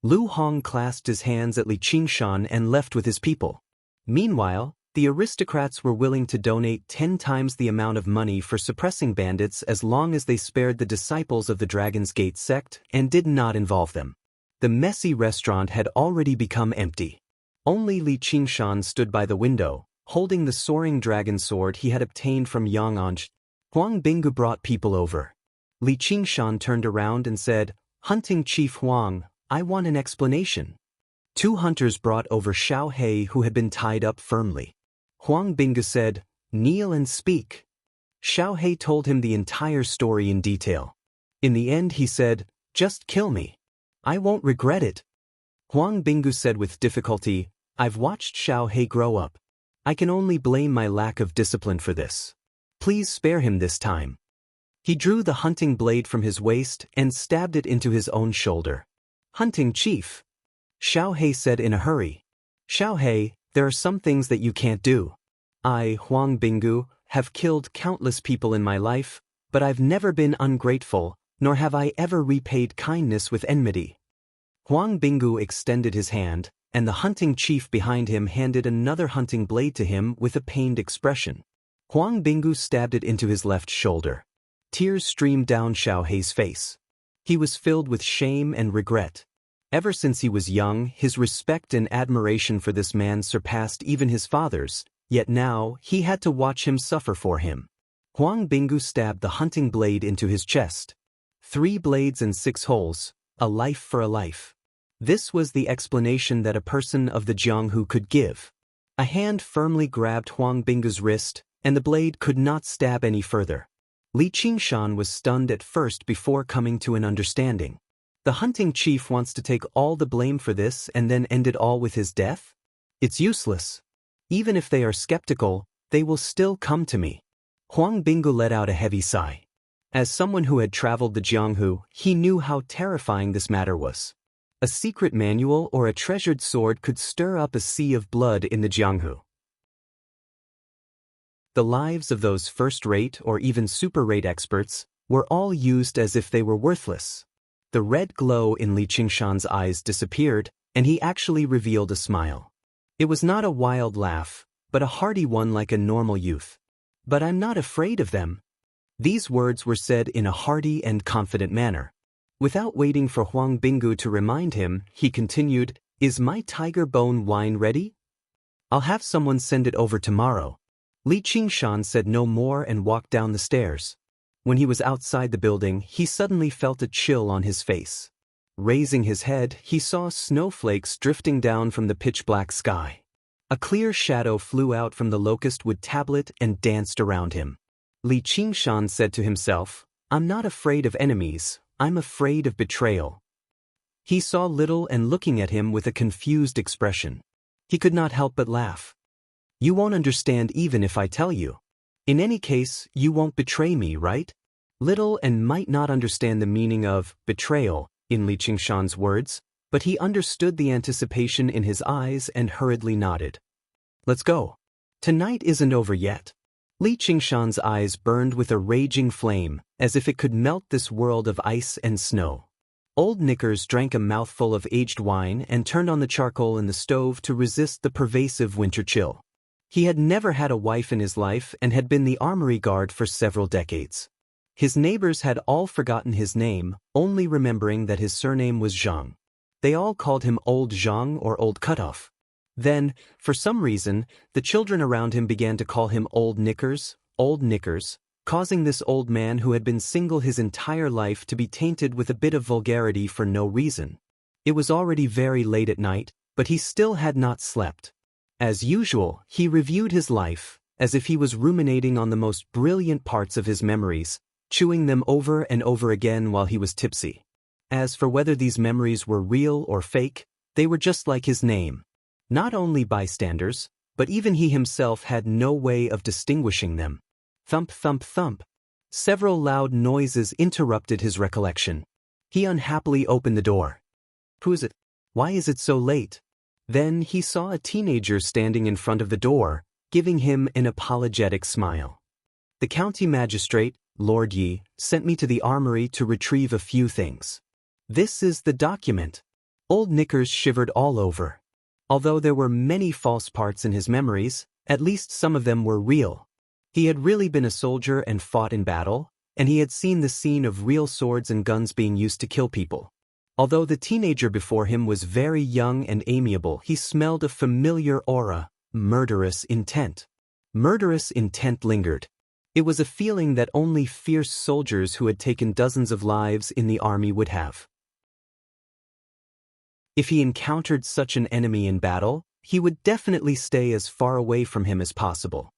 Lu Hong clasped his hands at Li Qingshan and left with his people. Meanwhile, the aristocrats were willing to donate 10 times the amount of money for suppressing bandits as long as they spared the disciples of the Dragon's Gate sect and did not involve them. The messy restaurant had already become empty. Only Li Qingshan stood by the window, holding the soaring dragon sword he had obtained from Yang Anji. Huang Binggu brought people over. Li Qingshan turned around and said, "Hunting Chief Huang, I want an explanation." 2 hunters brought over Xiao He who had been tied up firmly. Huang Binggu said, "Kneel and speak." Xiao He told him the entire story in detail. In the end he said, "Just kill me. I won't regret it." Huang Binggu said with difficulty, "I've watched Xiao He grow up. I can only blame my lack of discipline for this. Please spare him this time." He drew the hunting blade from his waist and stabbed it into his own shoulder. "Hunting chief," Xiao He said in a hurry. "Xiao He, there are some things that you can't do. I, Huang Binggu, have killed countless people in my life, but I've never been ungrateful, nor have I ever repaid kindness with enmity." Huang Binggu extended his hand, and the hunting chief behind him handed another hunting blade to him with a pained expression. Huang Binggu stabbed it into his left shoulder. Tears streamed down Xiao He's face. He was filled with shame and regret. Ever since he was young, his respect and admiration for this man surpassed even his father's, yet now he had to watch him suffer for him. Huang Binggu stabbed the hunting blade into his chest. 3 blades and 6 holes, a life for a life. This was the explanation that a person of the Jianghu could give. A hand firmly grabbed Huang Binggu's wrist, and the blade could not stab any further. Li Qingshan was stunned at first before coming to an understanding. The hunting chief wants to take all the blame for this and then end it all with his death? It's useless. Even if they are skeptical, they will still come to me. Huang Binggu let out a heavy sigh. As someone who had traveled the Jianghu, he knew how terrifying this matter was. A secret manual or a treasured sword could stir up a sea of blood in the Jianghu. The lives of those first-rate or even super-rate experts were all used as if they were worthless. The red glow in Li Qingshan's eyes disappeared, and he actually revealed a smile. It was not a wild laugh, but a hearty one like a normal youth. "But I'm not afraid of them." These words were said in a hearty and confident manner. Without waiting for Huang Binggu to remind him, he continued, "Is my tiger bone wine ready? I'll have someone send it over tomorrow." Li Qingshan said no more and walked down the stairs. When he was outside the building, he suddenly felt a chill on his face. Raising his head, he saw snowflakes drifting down from the pitch-black sky. A clear shadow flew out from the locust wood tablet and danced around him. Li Qingshan said to himself, "I'm not afraid of enemies, I'm afraid of betrayal." He saw Little and looking at him with a confused expression. He could not help but laugh. "You won't understand even if I tell you. In any case, you won't betray me, right?" Little and might not understand the meaning of betrayal in Li Qingshan's words, but he understood the anticipation in his eyes and hurriedly nodded. "Let's go. Tonight isn't over yet." Li Qingshan's eyes burned with a raging flame, as if it could melt this world of ice and snow. Old Knickers drank a mouthful of aged wine and turned on the charcoal in the stove to resist the pervasive winter chill. He had never had a wife in his life and had been the armory guard for several decades. His neighbors had all forgotten his name, only remembering that his surname was Zhang. They all called him Old Zhang or Old Cutoff. Then, for some reason, the children around him began to call him Old Knickers, causing this old man who had been single his entire life to be tainted with a bit of vulgarity for no reason. It was already very late at night, but he still had not slept. As usual, he reviewed his life, as if he was ruminating on the most brilliant parts of his memories, chewing them over and over again while he was tipsy. As for whether these memories were real or fake, they were just like his name. Not only bystanders, but even he himself had no way of distinguishing them. Thump, thump, thump. Several loud noises interrupted his recollection. He unhappily opened the door. "Who is it? Why is it so late?" Then he saw a teenager standing in front of the door, giving him an apologetic smile. "The county magistrate, Lord Yi, sent me to the armory to retrieve a few things. This is the document." Old Knickers shivered all over. Although there were many false parts in his memories, at least some of them were real. He had really been a soldier and fought in battle, and he had seen the scene of real swords and guns being used to kill people. Although the teenager before him was very young and amiable, he smelled a familiar aura, murderous intent. Murderous intent lingered. It was a feeling that only fierce soldiers who had taken dozens of lives in the army would have. If he encountered such an enemy in battle, he would definitely stay as far away from him as possible.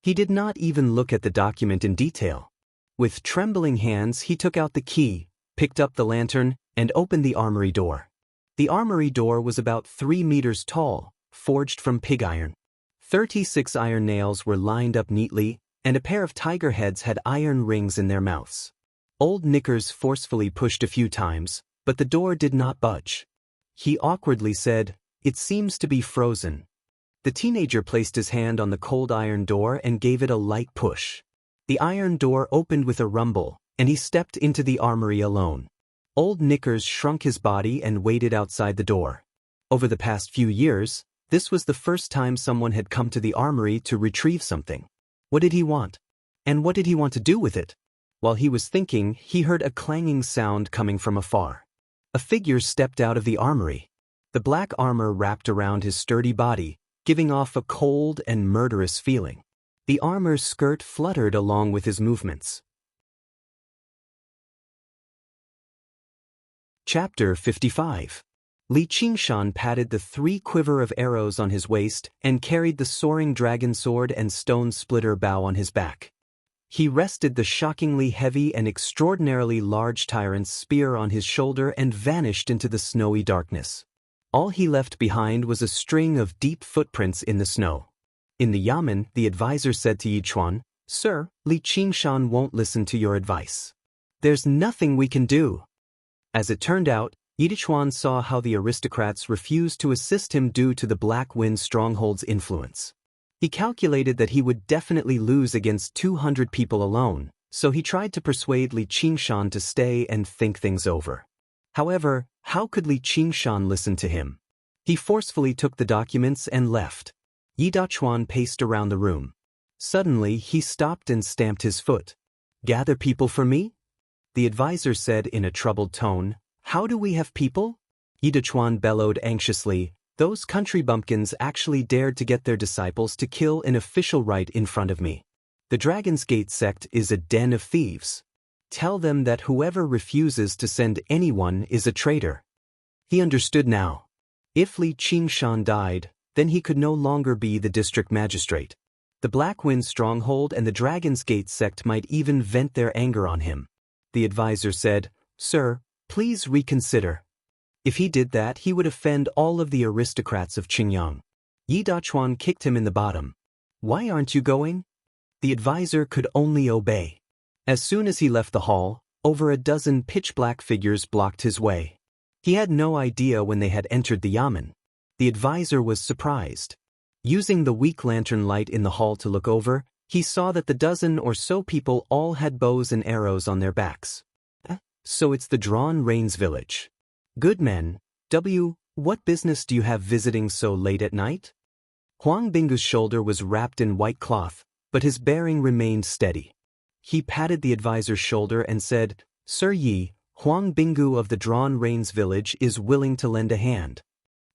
He did not even look at the document in detail. With trembling hands, he took out the key, picked up the lantern, and opened the armory door. The armory door was about 3 meters tall, forged from pig iron. 36 iron nails were lined up neatly, and a pair of tiger heads had iron rings in their mouths. Old Knickers forcefully pushed a few times, but the door did not budge. He awkwardly said, "It seems to be frozen." The teenager placed his hand on the cold iron door and gave it a light push. The iron door opened with a rumble, and he stepped into the armory alone. Old Knickers shrunk his body and waited outside the door. Over the past few years, this was the first time someone had come to the armory to retrieve something. What did he want? And what did he want to do with it? While he was thinking, he heard a clanging sound coming from afar. A figure stepped out of the armory. The black armor wrapped around his sturdy body, giving off a cold and murderous feeling. The armor's skirt fluttered along with his movements. Chapter 55. Li Qingshan patted the 3 quiver of arrows on his waist and carried the soaring dragon sword and stone splitter bow on his back. He rested the shockingly heavy and extraordinarily large tyrant's spear on his shoulder and vanished into the snowy darkness. All he left behind was a string of deep footprints in the snow. In the yamen, the advisor said to Yichuan, "Sir, Li Qingshan won't listen to your advice. There's nothing we can do." As it turned out, Yichuan saw how the aristocrats refused to assist him due to the Black Wind Stronghold's influence. He calculated that he would definitely lose against 200 people alone, so he tried to persuade Li Qingshan to stay and think things over. However, how could Li Qingshan listen to him? He forcefully took the documents and left. Yi Dachuan paced around the room. Suddenly, he stopped and stamped his foot. "Gather people for me?" The advisor said in a troubled tone. "How do we have people?" Yi Dachuan bellowed anxiously. "Those country bumpkins actually dared to get their disciples to kill an official right in front of me. The Dragon's Gate sect is a den of thieves. Tell them that whoever refuses to send anyone is a traitor." He understood now. If Li Qingshan died, then he could no longer be the district magistrate. The Black Wind Stronghold and the Dragon's Gate sect might even vent their anger on him. The advisor said, "Sir, please reconsider." If he did that, he would offend all of the aristocrats of Qingyang. Yi Dachuan kicked him in the bottom. "Why aren't you going?" The advisor could only obey. As soon as he left the hall, over a dozen pitch-black figures blocked his way. He had no idea when they had entered the yamen. The advisor was surprised. Using the weak lantern light in the hall to look over, he saw that the dozen or so people all had bows and arrows on their backs. So it's the Drawn Reins village. "Good men, what business do you have visiting so late at night?" Huang Bingu's shoulder was wrapped in white cloth, but his bearing remained steady. He patted the advisor's shoulder and said, "Sir Yi, Huang Bingu of the Drawn Reins village is willing to lend a hand."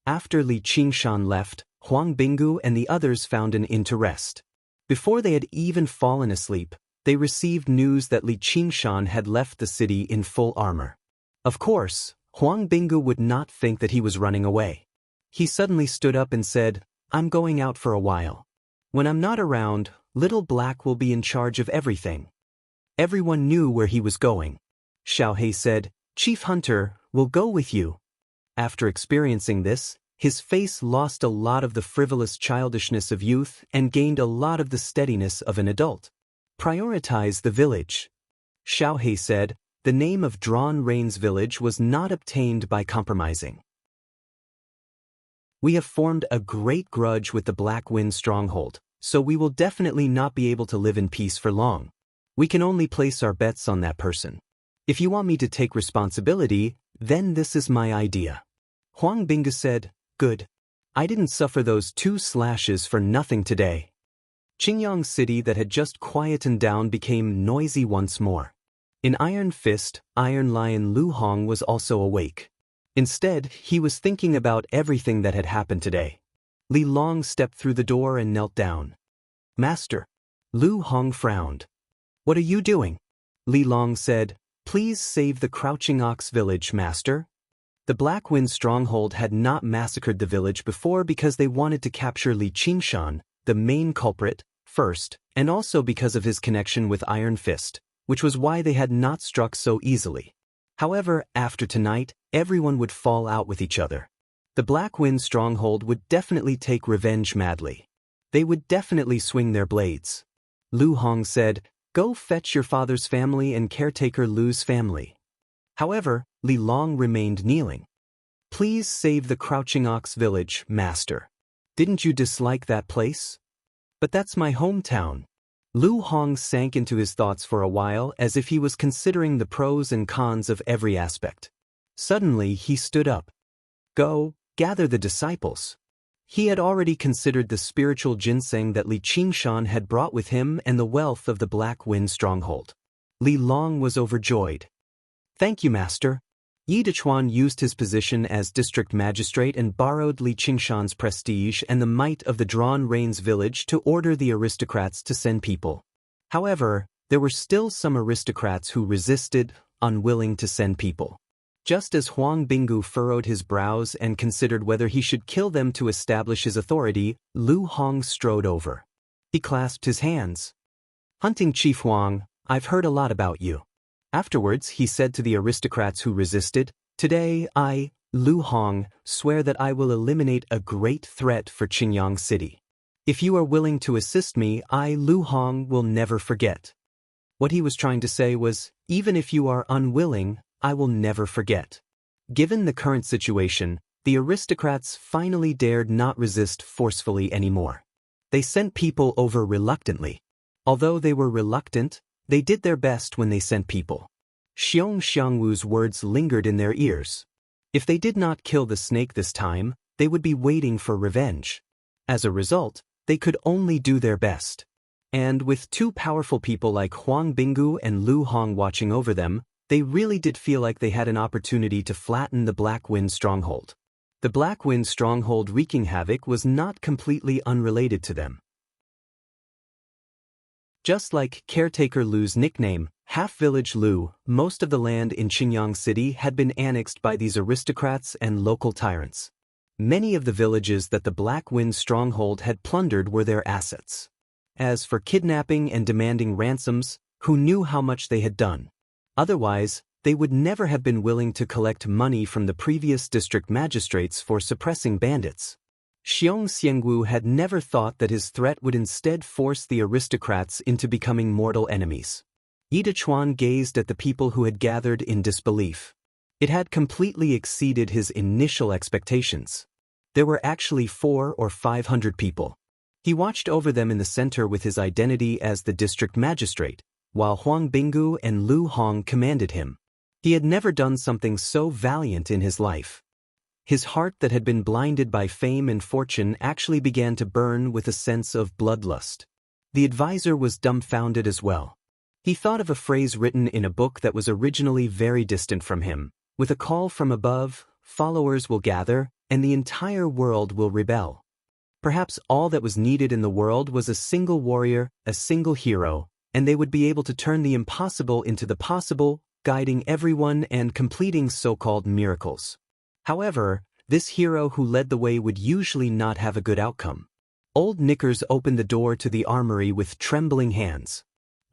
After Li Qingshan left, Huang Bingu and the others found an inn to rest. Before they had even fallen asleep, they received news that Li Qingshan had left the city in full armor. Of course, Huang Bingu would not think that he was running away. He suddenly stood up and said, "I'm going out for a while. When I'm not around, Little Black will be in charge of everything." Everyone knew where he was going. Xiaohei said, "Chief Hunter, we'll go with you." After experiencing this, his face lost a lot of the frivolous childishness of youth and gained a lot of the steadiness of an adult. "Prioritize the village." Xiaohei said, "The name of Drawn Reins village was not obtained by compromising. We have formed a great grudge with the Black Wind Stronghold, so we will definitely not be able to live in peace for long. We can only place our bets on that person. If you want me to take responsibility, then this is my idea." Huang Bingu said, "Good. I didn't suffer those 2 slashes for nothing today." Qingyang City that had just quietened down became noisy once more. In Iron Fist, Iron Lion Lu Hong was also awake. Instead, he was thinking about everything that had happened today. Li Long stepped through the door and knelt down. "Master." Lu Hong frowned. "What are you doing?" Li Long said, "Please save the Crouching Ox village, Master." The Black Wind Stronghold had not massacred the village before because they wanted to capture Li Qingshan, the main culprit, first, and also because of his connection with Iron Fist, which was why they had not struck so easily. However, after tonight, everyone would fall out with each other. The Black Wind stronghold would definitely take revenge madly. They would definitely swing their blades. Lu Hong said, "Go fetch your father's family and caretaker Lu's family." However, Li Long remained kneeling. "Please save the Crouching Ox village, master. Didn't you dislike that place?" "But that's my hometown." Lu Hong sank into his thoughts for a while as if he was considering the pros and cons of every aspect. Suddenly he stood up. "Go, gather the disciples." He had already considered the spiritual ginseng that Li Qingshan had brought with him and the wealth of the Black Wind stronghold. Li Long was overjoyed. "Thank you, master." Yi Dechuan used his position as district magistrate and borrowed Li Qingshan's prestige and the might of the Drawn Reins village to order the aristocrats to send people. However, there were still some aristocrats who resisted, unwilling to send people. Just as Huang Binggu furrowed his brows and considered whether he should kill them to establish his authority, Lu Hong strode over. He clasped his hands. "Hunting Chief Huang, I've heard a lot about you." Afterwards, he said to the aristocrats who resisted, "Today I, Lu Hong, swear that I will eliminate a great threat for Qingyang City. If you are willing to assist me, I, Lu Hong, will never forget." What he was trying to say was, even if you are unwilling, I will never forget. Given the current situation, the aristocrats finally dared not resist forcefully anymore. They sent people over reluctantly. Although they were reluctant, they did their best when they sent people. Xiong Xiangwu's words lingered in their ears. If they did not kill the snake this time, they would be waiting for revenge. As a result, they could only do their best. And with two powerful people like Huang Binggu and Lu Hong watching over them, they really did feel like they had an opportunity to flatten the Black Wind stronghold. The Black Wind stronghold wreaking havoc was not completely unrelated to them. Just like caretaker Lu's nickname, Half-Village Lu, most of the land in Qingyang City had been annexed by these aristocrats and local tyrants. Many of the villages that the Black Wind stronghold had plundered were their assets. As for kidnapping and demanding ransoms, who knew how much they had done? Otherwise, they would never have been willing to collect money from the previous district magistrates for suppressing bandits. Xiong Xiangwu had never thought that his threat would instead force the aristocrats into becoming mortal enemies. Yi Dechuan gazed at the people who had gathered in disbelief. It had completely exceeded his initial expectations. There were actually 400 or 500 people. He watched over them in the center with his identity as the district magistrate, while Huang Binggu and Lu Hong commanded him. He had never done something so valiant in his life. His heart that had been blinded by fame and fortune actually began to burn with a sense of bloodlust. The advisor was dumbfounded as well. He thought of a phrase written in a book that was originally very distant from him. With a call from above, followers will gather, and the entire world will rebel. Perhaps all that was needed in the world was a single warrior, a single hero, and they would be able to turn the impossible into the possible, guiding everyone and completing so-called miracles. However, this hero who led the way would usually not have a good outcome. Old Knickers opened the door to the armory with trembling hands.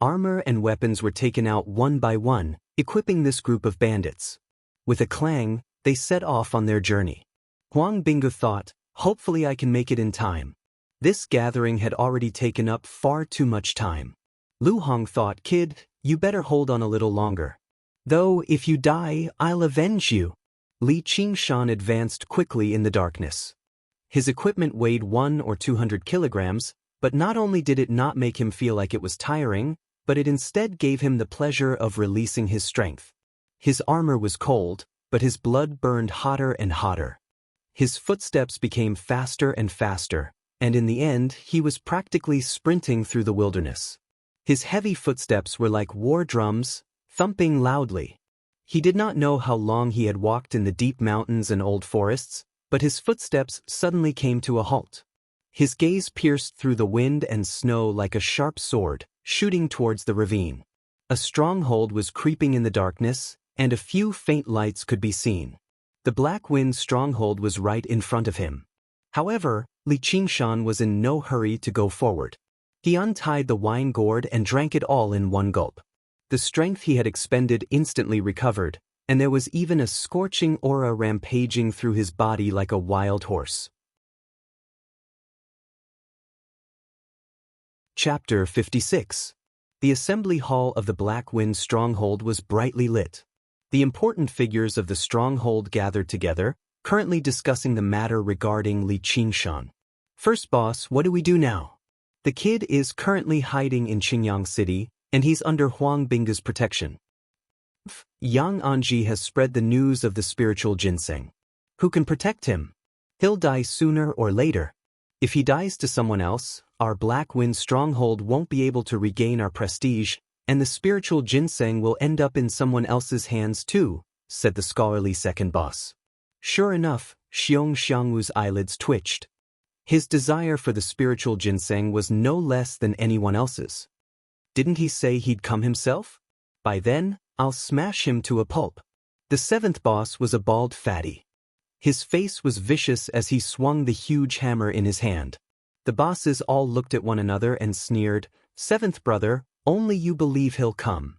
Armor and weapons were taken out one by one, equipping this group of bandits. With a clang, they set off on their journey. Huang Binggu thought, hopefully I can make it in time. This gathering had already taken up far too much time. Lu Hong thought, kid, you better hold on a little longer. Though, if you die, I'll avenge you. Li Qingshan advanced quickly in the darkness. His equipment weighed 100 or 200 kilograms, but not only did it not make him feel like it was tiring, but it instead gave him the pleasure of releasing his strength. His armor was cold, but his blood burned hotter and hotter. His footsteps became faster and faster, and in the end, he was practically sprinting through the wilderness. His heavy footsteps were like war drums, thumping loudly. He did not know how long he had walked in the deep mountains and old forests, but his footsteps suddenly came to a halt. His gaze pierced through the wind and snow like a sharp sword, shooting towards the ravine. A stronghold was creeping in the darkness, and a few faint lights could be seen. The Black Wind stronghold was right in front of him. However, Li Qingshan was in no hurry to go forward. He untied the wine gourd and drank it all in one gulp. The strength he had expended instantly recovered, and there was even a scorching aura rampaging through his body like a wild horse. Chapter 56. The assembly hall of the Black Wind stronghold was brightly lit. The important figures of the stronghold gathered together, currently discussing the matter regarding Li Qingshan. First boss, what do we do now? The kid is currently hiding in Qingyang City, and he's under Huang Binga's protection. Yang Anji has spread the news of the spiritual ginseng. Who can protect him? He'll die sooner or later. If he dies to someone else, our Black Wind stronghold won't be able to regain our prestige, and the spiritual ginseng will end up in someone else's hands too, said the scholarly second boss. Sure enough, Xiong Xiangwu's eyelids twitched. His desire for the spiritual ginseng was no less than anyone else's. Didn't he say he'd come himself? By then, I'll smash him to a pulp. The seventh boss was a bald fatty. His face was vicious as he swung the huge hammer in his hand. The bosses all looked at one another and sneered, "Seventh brother, only you believe he'll come."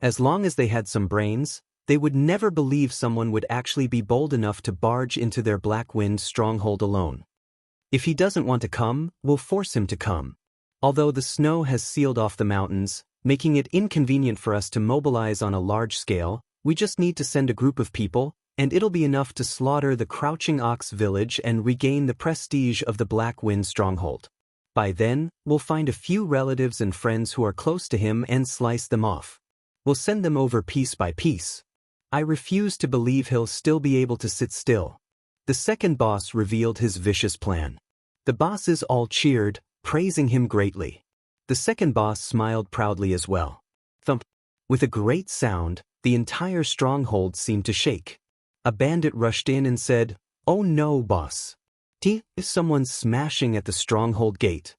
As long as they had some brains, they would never believe someone would actually be bold enough to barge into their Black Wind stronghold alone. If he doesn't want to come, we'll force him to come. Although the snow has sealed off the mountains, making it inconvenient for us to mobilize on a large scale, we just need to send a group of people, and it'll be enough to slaughter the Crouching Ox village and regain the prestige of the Black Wind stronghold. By then, we'll find a few relatives and friends who are close to him and slice them off. We'll send them over piece by piece. I refuse to believe he'll still be able to sit still. The second boss revealed his vicious plan. The bosses all cheered, praising him greatly. The second boss smiled proudly as well. Thump! With a great sound, the entire stronghold seemed to shake. A bandit rushed in and said, "Oh no, boss. Is someone smashing at the stronghold gate?"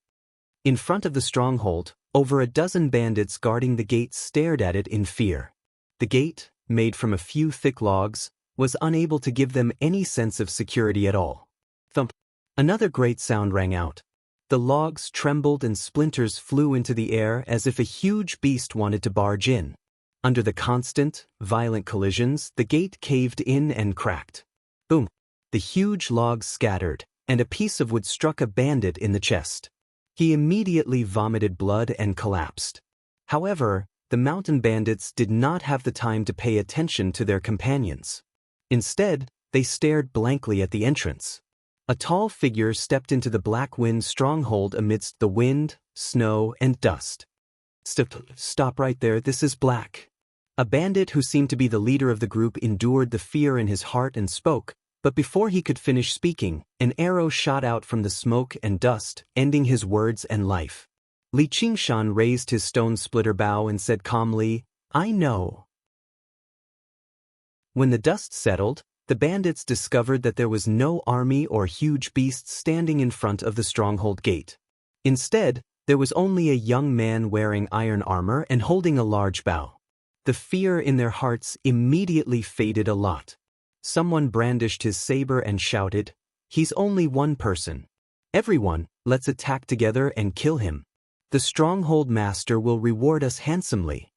In front of the stronghold, over a dozen bandits guarding the gate stared at it in fear. The gate, made from a few thick logs, was unable to give them any sense of security at all. Thump! Another great sound rang out. The logs trembled and splinters flew into the air as if a huge beast wanted to barge in. Under the constant, violent collisions, the gate caved in and cracked. Boom! The huge logs scattered, and a piece of wood struck a bandit in the chest. He immediately vomited blood and collapsed. However, the mountain bandits did not have the time to pay attention to their companions. Instead, they stared blankly at the entrance. A tall figure stepped into the Black Wind stronghold amidst the wind, snow, and dust. Stop right there, this is Black. A bandit who seemed to be the leader of the group endured the fear in his heart and spoke, but before he could finish speaking, an arrow shot out from the smoke and dust, ending his words and life. Li Qingshan raised his stone-splitter bow and said calmly, "I know." When the dust settled, the bandits discovered that there was no army or huge beasts standing in front of the stronghold gate. Instead, there was only a young man wearing iron armor and holding a large bow. The fear in their hearts immediately faded a lot. Someone brandished his saber and shouted, "He's only one person. Everyone, let's attack together and kill him. The stronghold master will reward us handsomely."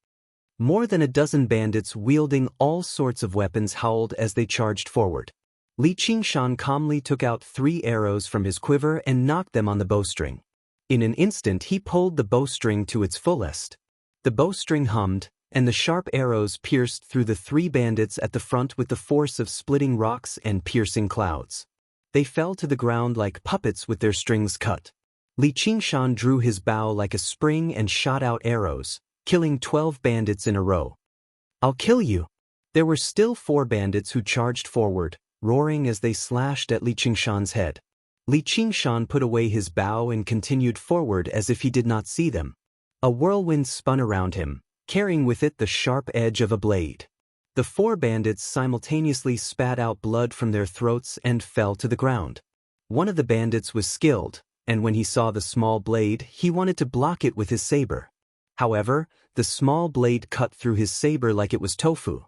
More than a dozen bandits wielding all sorts of weapons howled as they charged forward. Li Qingshan calmly took out 3 arrows from his quiver and knocked them on the bowstring. In an instant he pulled the bowstring to its fullest. The bowstring hummed, and the sharp arrows pierced through the 3 bandits at the front with the force of splitting rocks and piercing clouds. They fell to the ground like puppets with their strings cut. Li Qingshan drew his bow like a spring and shot out arrows, killing 12 bandits in a row. "I'll kill you!" There were still 4 bandits who charged forward, roaring as they slashed at Li Qingshan's head. Li Qingshan put away his bow and continued forward as if he did not see them. A whirlwind spun around him, carrying with it the sharp edge of a blade. The 4 bandits simultaneously spat out blood from their throats and fell to the ground. One of the bandits was skilled, and when he saw the small blade, he wanted to block it with his saber. However, the small blade cut through his saber like it was tofu.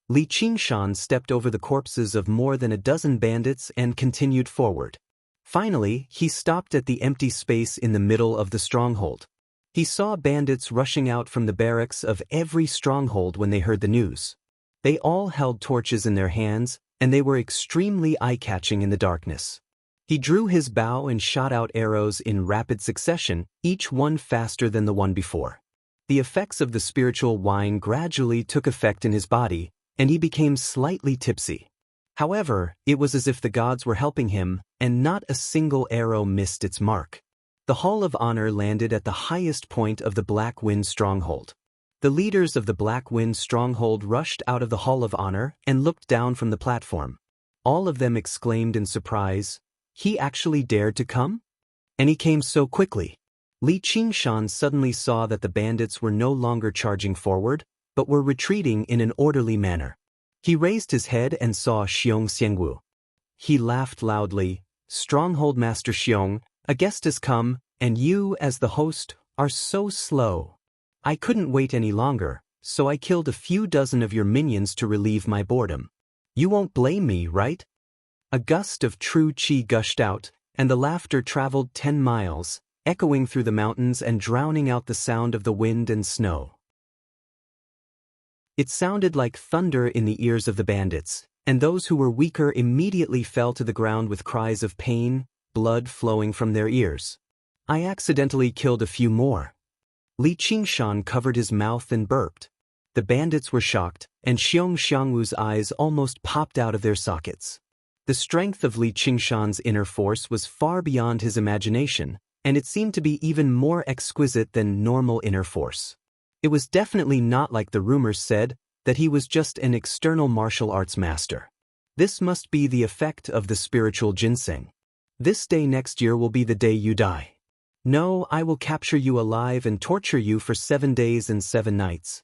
Li Qingshan stepped over the corpses of more than a dozen bandits and continued forward. Finally, he stopped at the empty space in the middle of the stronghold. He saw bandits rushing out from the barracks of every stronghold when they heard the news. They all held torches in their hands, and they were extremely eye-catching in the darkness. He drew his bow and shot out arrows in rapid succession, each one faster than the one before. The effects of the spiritual wine gradually took effect in his body, and he became slightly tipsy. However, it was as if the gods were helping him, and not a single arrow missed its mark. The Hall of Honor landed at the highest point of the Black Wind stronghold. The leaders of the Black Wind stronghold rushed out of the Hall of Honor and looked down from the platform. All of them exclaimed in surprise, "He actually dared to come? And he came so quickly." Li Qingshan suddenly saw that the bandits were no longer charging forward, but were retreating in an orderly manner. He raised his head and saw Xianxia. He laughed loudly, "Stronghold Master Xiong, a guest has come, and you, as the host, are so slow. I couldn't wait any longer, so I killed a few dozen of your minions to relieve my boredom. You won't blame me, right?" A gust of true qi gushed out, and the laughter traveled 10 miles, echoing through the mountains and drowning out the sound of the wind and snow. It sounded like thunder in the ears of the bandits, and those who were weaker immediately fell to the ground with cries of pain, blood flowing from their ears. "I accidentally killed a few more." Li Qingshan covered his mouth and burped. The bandits were shocked, and Xiangu's eyes almost popped out of their sockets. The strength of Li Qingshan's inner force was far beyond his imagination, and it seemed to be even more exquisite than normal inner force. It was definitely not like the rumors said, that he was just an external martial arts master. This must be the effect of the spiritual ginseng. "This day next year will be the day you die. No, I will capture you alive and torture you for 7 days and 7 nights.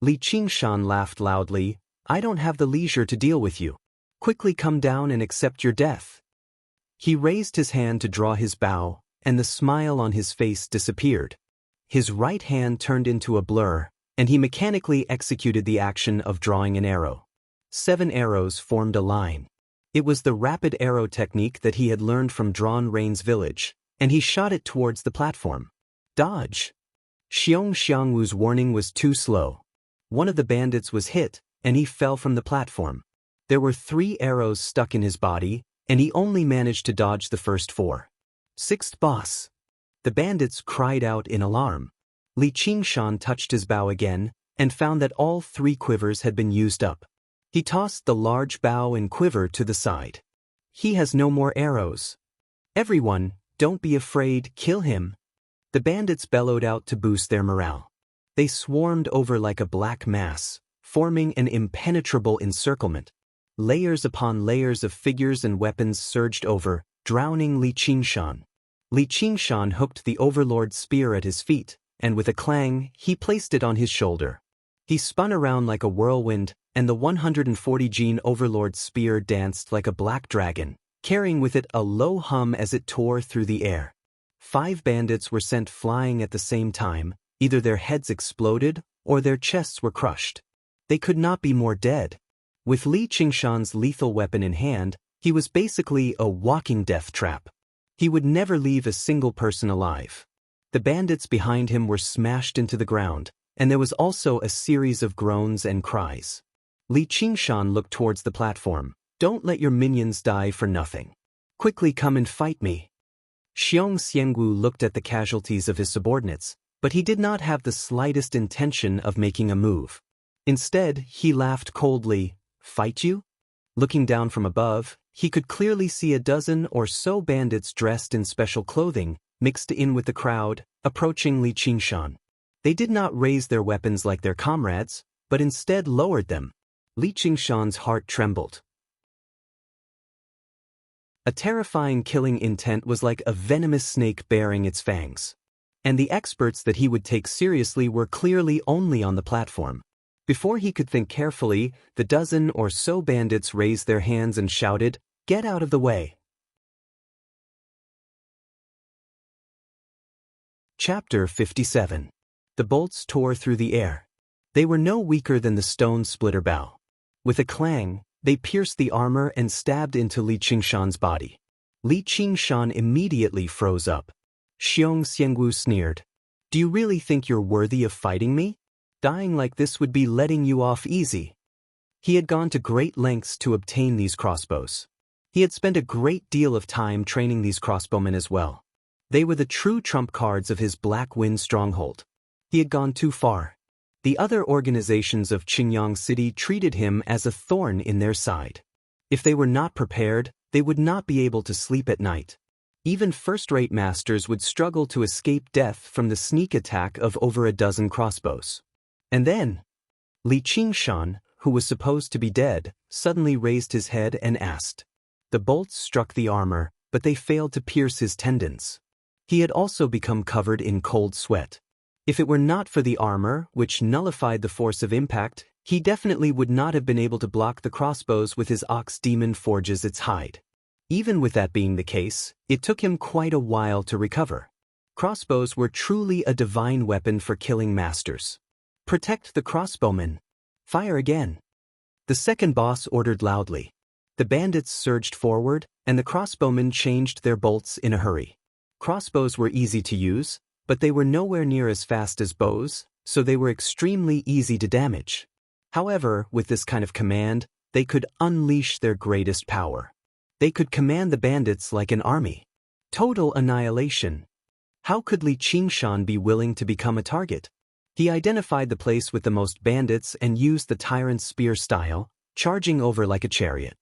Li Qingshan laughed loudly, "I don't have the leisure to deal with you. Quickly come down and accept your death." He raised his hand to draw his bow, and the smile on his face disappeared. His right hand turned into a blur, and he mechanically executed the action of drawing an arrow. 7 arrows formed a line. It was the rapid arrow technique that he had learned from Drawn Rain's village, and he shot it towards the platform. "Dodge!" Xiangu's warning was too slow. One of the bandits was hit, and he fell from the platform. There were 3 arrows stuck in his body, and he only managed to dodge the first 4. "Sixth boss!" The bandits cried out in alarm. Li Qingshan touched his bow again, and found that all 3 quivers had been used up. He tossed the large bow and quiver to the side. "He has no more arrows. Everyone, don't be afraid, kill him." The bandits bellowed out to boost their morale. They swarmed over like a black mass, forming an impenetrable encirclement. Layers upon layers of figures and weapons surged over, drowning Li Qingshan. Li Qingshan hooked the Overlord's spear at his feet, and with a clang, he placed it on his shoulder. He spun around like a whirlwind, and the 140 gene Overlord's spear danced like a black dragon, carrying with it a low hum as it tore through the air. 5 bandits were sent flying at the same time, either their heads exploded or their chests were crushed. They could not be more dead. With Li Qingshan's lethal weapon in hand, he was basically a walking death trap. He would never leave a single person alive. The bandits behind him were smashed into the ground, and there was also a series of groans and cries. Li Qingshan looked towards the platform. "Don't let your minions die for nothing. Quickly come and fight me." Xianxia looked at the casualties of his subordinates, but he did not have the slightest intention of making a move. Instead, he laughed coldly. "Fight you?" Looking down from above, he could clearly see a dozen or so bandits dressed in special clothing, mixed in with the crowd, approaching Li Qingshan. They did not raise their weapons like their comrades, but instead lowered them. Li Qingshan's heart trembled. A terrifying killing intent was like a venomous snake baring its fangs. And the experts that he would take seriously were clearly only on the platform. Before he could think carefully, the dozen or so bandits raised their hands and shouted, "Get out of the way!" Chapter 57. The bolts tore through the air. They were no weaker than the stone splitter bow. With a clang, they pierced the armor and stabbed into Li Qingshan's body. Li Qingshan immediately froze up. Xianxia sneered. Do you really think you're worthy of fighting me? Dying like this would be letting you off easy. He had gone to great lengths to obtain these crossbows. He had spent a great deal of time training these crossbowmen as well. They were the true trump cards of his Black Wind stronghold. He had gone too far. The other organizations of Qingyang City treated him as a thorn in their side. If they were not prepared, they would not be able to sleep at night. Even first-rate masters would struggle to escape death from the sneak attack of over a dozen crossbows. And then, Li Qingshan, who was supposed to be dead, suddenly raised his head and asked. The bolts struck the armor, but they failed to pierce his tendons. He had also become covered in cold sweat. If it were not for the armor, which nullified the force of impact, he definitely would not have been able to block the crossbows with his ox demon forges its hide. Even with that being the case, it took him quite a while to recover. Crossbows were truly a divine weapon for killing masters. Protect the crossbowmen. Fire again. The second boss ordered loudly. The bandits surged forward, and the crossbowmen changed their bolts in a hurry. Crossbows were easy to use, but they were nowhere near as fast as bows, so they were extremely easy to damage. However, with this kind of command, they could unleash their greatest power. They could command the bandits like an army. Total annihilation. How could Li Qingshan be willing to become a target? He identified the place with the most bandits and used the tyrant's spear style, charging over like a chariot.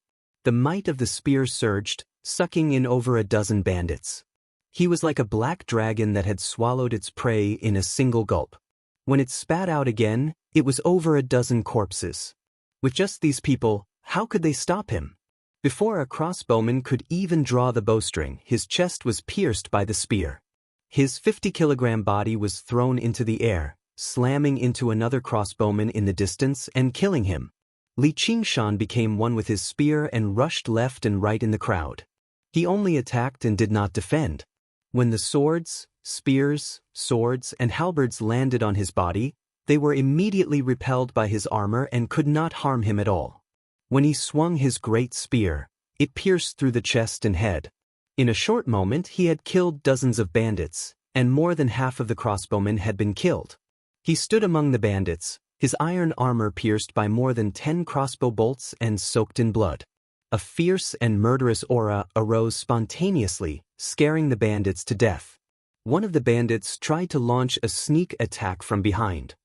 The might of the spear surged, sucking in over a dozen bandits. He was like a black dragon that had swallowed its prey in a single gulp. When it spat out again, it was over a dozen corpses. With just these people, how could they stop him? Before a crossbowman could even draw the bowstring, his chest was pierced by the spear. His 50-kilogram body was thrown into the air, slamming into another crossbowman in the distance and killing him. Li Qingshan became one with his spear and rushed left and right in the crowd. He only attacked and did not defend. When the swords, spears, swords, and halberds landed on his body, they were immediately repelled by his armor and could not harm him at all. When he swung his great spear, it pierced through the chest and head. In a short moment he had killed dozens of bandits, and more than half of the crossbowmen had been killed. He stood among the bandits, his iron armor pierced by more than 10 crossbow bolts and soaked in blood. A fierce and murderous aura arose spontaneously, scaring the bandits to death. One of the bandits tried to launch a sneak attack from behind.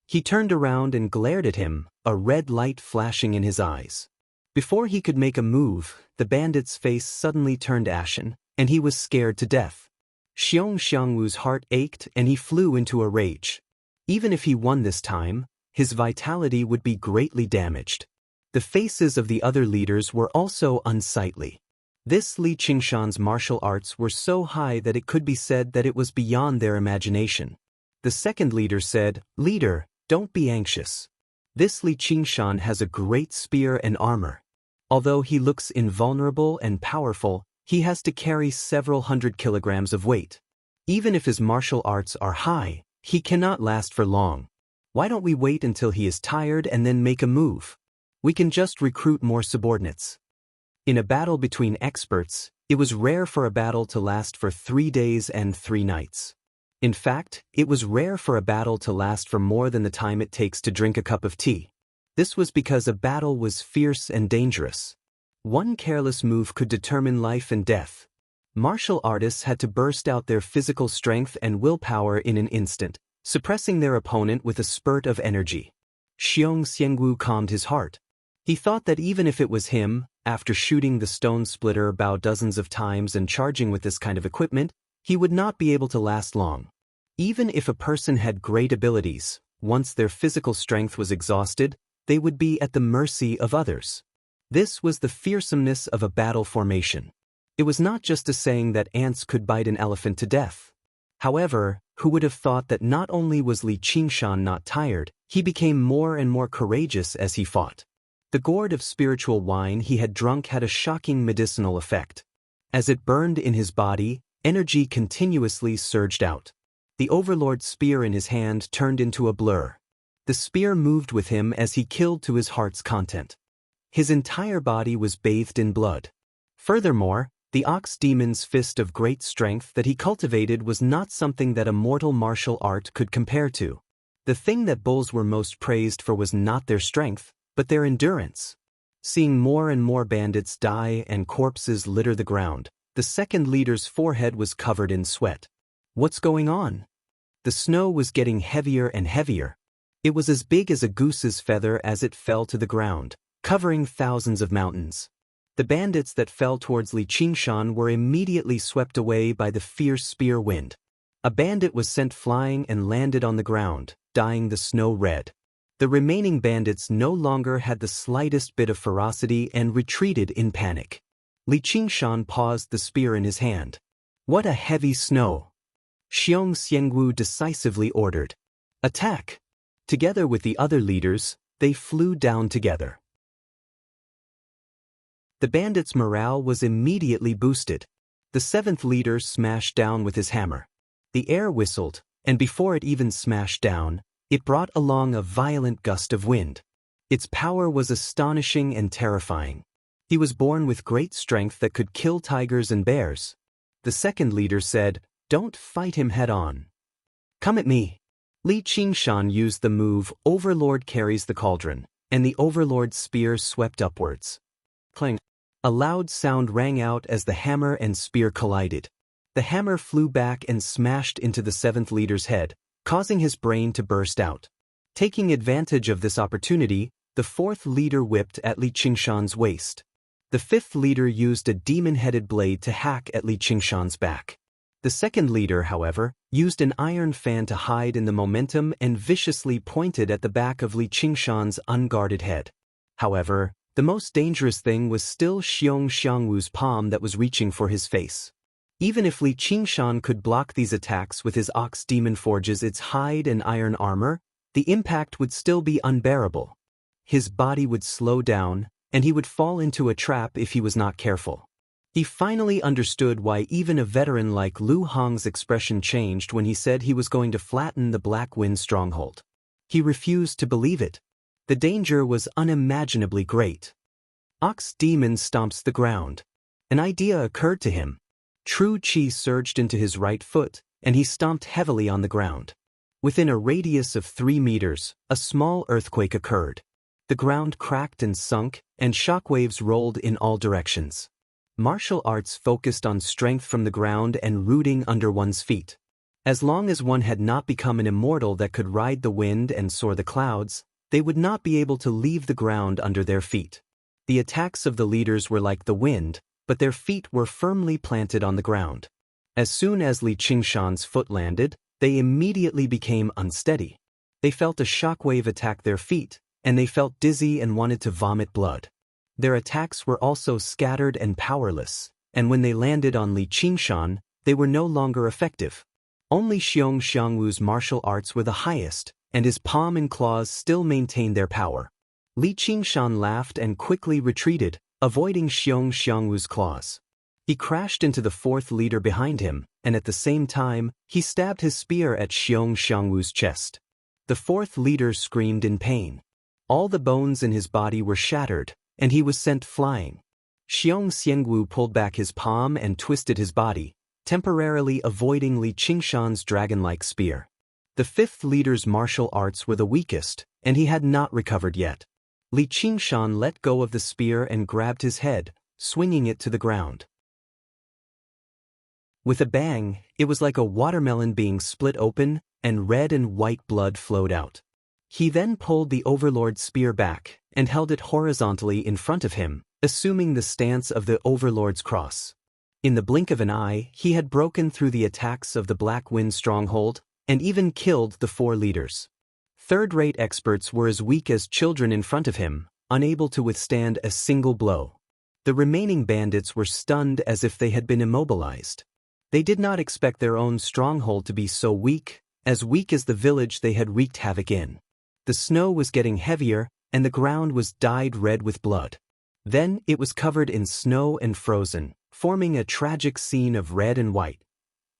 He turned around and glared at him, a red light flashing in his eyes. Before he could make a move, the bandit's face suddenly turned ashen, and he was scared to death. Xianxia heart ached and he flew into a rage. Even if he won this time, his vitality would be greatly damaged. The faces of the other leaders were also unsightly. This Li Qingshan's martial arts were so high that it could be said that it was beyond their imagination. The second leader said, "Leader, don't be anxious. This Li Qingshan has a great spear and armor. Although he looks invulnerable and powerful, he has to carry several hundred kilograms of weight. Even if his martial arts are high, he cannot last for long. Why don't we wait until he is tired and then make a move? We can just recruit more subordinates." In a battle between experts, it was rare for a battle to last for 3 days and 3 nights. In fact, it was rare for a battle to last for more than the time it takes to drink a cup of tea. This was because a battle was fierce and dangerous. One careless move could determine life and death. Martial artists had to burst out their physical strength and willpower in an instant, suppressing their opponent with a spurt of energy. Xianxia calmed his heart. He thought that even if it was him, after shooting the stone splitter bow dozens of times and charging with this kind of equipment, he would not be able to last long. Even if a person had great abilities, once their physical strength was exhausted, they would be at the mercy of others. This was the fearsomeness of a battle formation. It was not just a saying that ants could bite an elephant to death. However, who would have thought that not only was Li Qingshan not tired, he became more and more courageous as he fought. The gourd of spiritual wine he had drunk had a shocking medicinal effect. As it burned in his body, energy continuously surged out. The overlord's spear in his hand turned into a blur. The spear moved with him as he killed to his heart's content. His entire body was bathed in blood. Furthermore, The ox demon's fist of great strength that he cultivated was not something that a mortal martial art could compare to. The thing that bulls were most praised for was not their strength, but their endurance. Seeing more and more bandits die and corpses litter the ground, the second leader's forehead was covered in sweat. What's going on? The snow was getting heavier and heavier. It was as big as a goose's feather as it fell to the ground, covering thousands of mountains. The bandits that fell towards Li Qingshan were immediately swept away by the fierce spear wind. A bandit was sent flying and landed on the ground, dyeing the snow red. The remaining bandits no longer had the slightest bit of ferocity and retreated in panic. Li Qingshan paused the spear in his hand. What a heavy snow! Xianxia decisively ordered. Attack! Together with the other leaders, they flew down together. The bandits' morale was immediately boosted. The seventh leader smashed down with his hammer. The air whistled, and before it even smashed down, it brought along a violent gust of wind. Its power was astonishing and terrifying. He was born with great strength that could kill tigers and bears. The second leader said, "Don't fight him head-on. Come at me." Li Qingshan used the move Overlord carries the cauldron, and the Overlord's spear swept upwards. Clang! A loud sound rang out as the hammer and spear collided. The hammer flew back and smashed into the seventh leader's head, causing his brain to burst out. Taking advantage of this opportunity, the fourth leader whipped at Li Qingshan's waist. The fifth leader used a demon-headed blade to hack at Li Qingshan's back. The second leader, however, used an iron fan to hide in the momentum and viciously pointed at the back of Li Qingshan's unguarded head. However, the most dangerous thing was still Xianxia's palm that was reaching for his face. Even if Li Qingshan could block these attacks with his ox demon forges its hide and iron armor, the impact would still be unbearable. His body would slow down, and he would fall into a trap if he was not careful. He finally understood why even a veteran like Lu Hong's expression changed when he said he was going to flatten the Black Wind stronghold. He refused to believe it. The danger was unimaginably great. Ox demon stomps the ground. An idea occurred to him. True Qi surged into his right foot, and he stomped heavily on the ground. Within a radius of 3 meters, a small earthquake occurred. The ground cracked and sunk, and shockwaves rolled in all directions. Martial arts focused on strength from the ground and rooting under one's feet. As long as one had not become an immortal that could ride the wind and soar the clouds, they would not be able to leave the ground under their feet. The attacks of the leaders were like the wind, but their feet were firmly planted on the ground. As soon as Li Qingshan's foot landed, they immediately became unsteady. They felt a shockwave attack their feet, and they felt dizzy and wanted to vomit blood. Their attacks were also scattered and powerless, and when they landed on Li Qingshan, they were no longer effective. Only Xianxia's martial arts were the highest, and his palm and claws still maintained their power. Li Qingshan laughed and quickly retreated, avoiding Xianxia's claws. He crashed into the fourth leader behind him, and at the same time, he stabbed his spear at Xianxia's chest. The fourth leader screamed in pain. All the bones in his body were shattered, and he was sent flying. Xianxia pulled back his palm and twisted his body, temporarily avoiding Li Qingshan's dragon-like spear. The fifth leader's martial arts were the weakest, and he had not recovered yet. Li Qingshan let go of the spear and grabbed his head, swinging it to the ground. With a bang, it was like a watermelon being split open, and red and white blood flowed out. He then pulled the Overlord's spear back and held it horizontally in front of him, assuming the stance of the Overlord's cross. In the blink of an eye, he had broken through the attacks of the Black Wind stronghold and even killed the 4 leaders. Third-rate experts were as weak as children in front of him, unable to withstand a single blow. The remaining bandits were stunned as if they had been immobilized. They did not expect their own stronghold to be so weak as the village they had wreaked havoc in. The snow was getting heavier, and the ground was dyed red with blood. Then it was covered in snow and frozen, forming a tragic scene of red and white.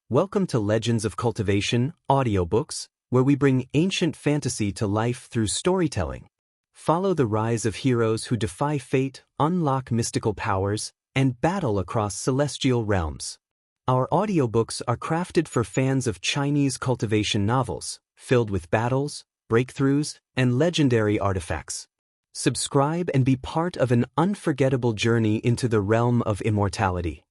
Welcome to Legends of Cultivation, audiobooks, where we bring ancient fantasy to life through storytelling. Follow the rise of heroes who defy fate, unlock mystical powers, and battle across celestial realms. Our audiobooks are crafted for fans of Chinese cultivation novels, filled with battles, breakthroughs, and legendary artifacts. Subscribe and be part of an unforgettable journey into the realm of immortality.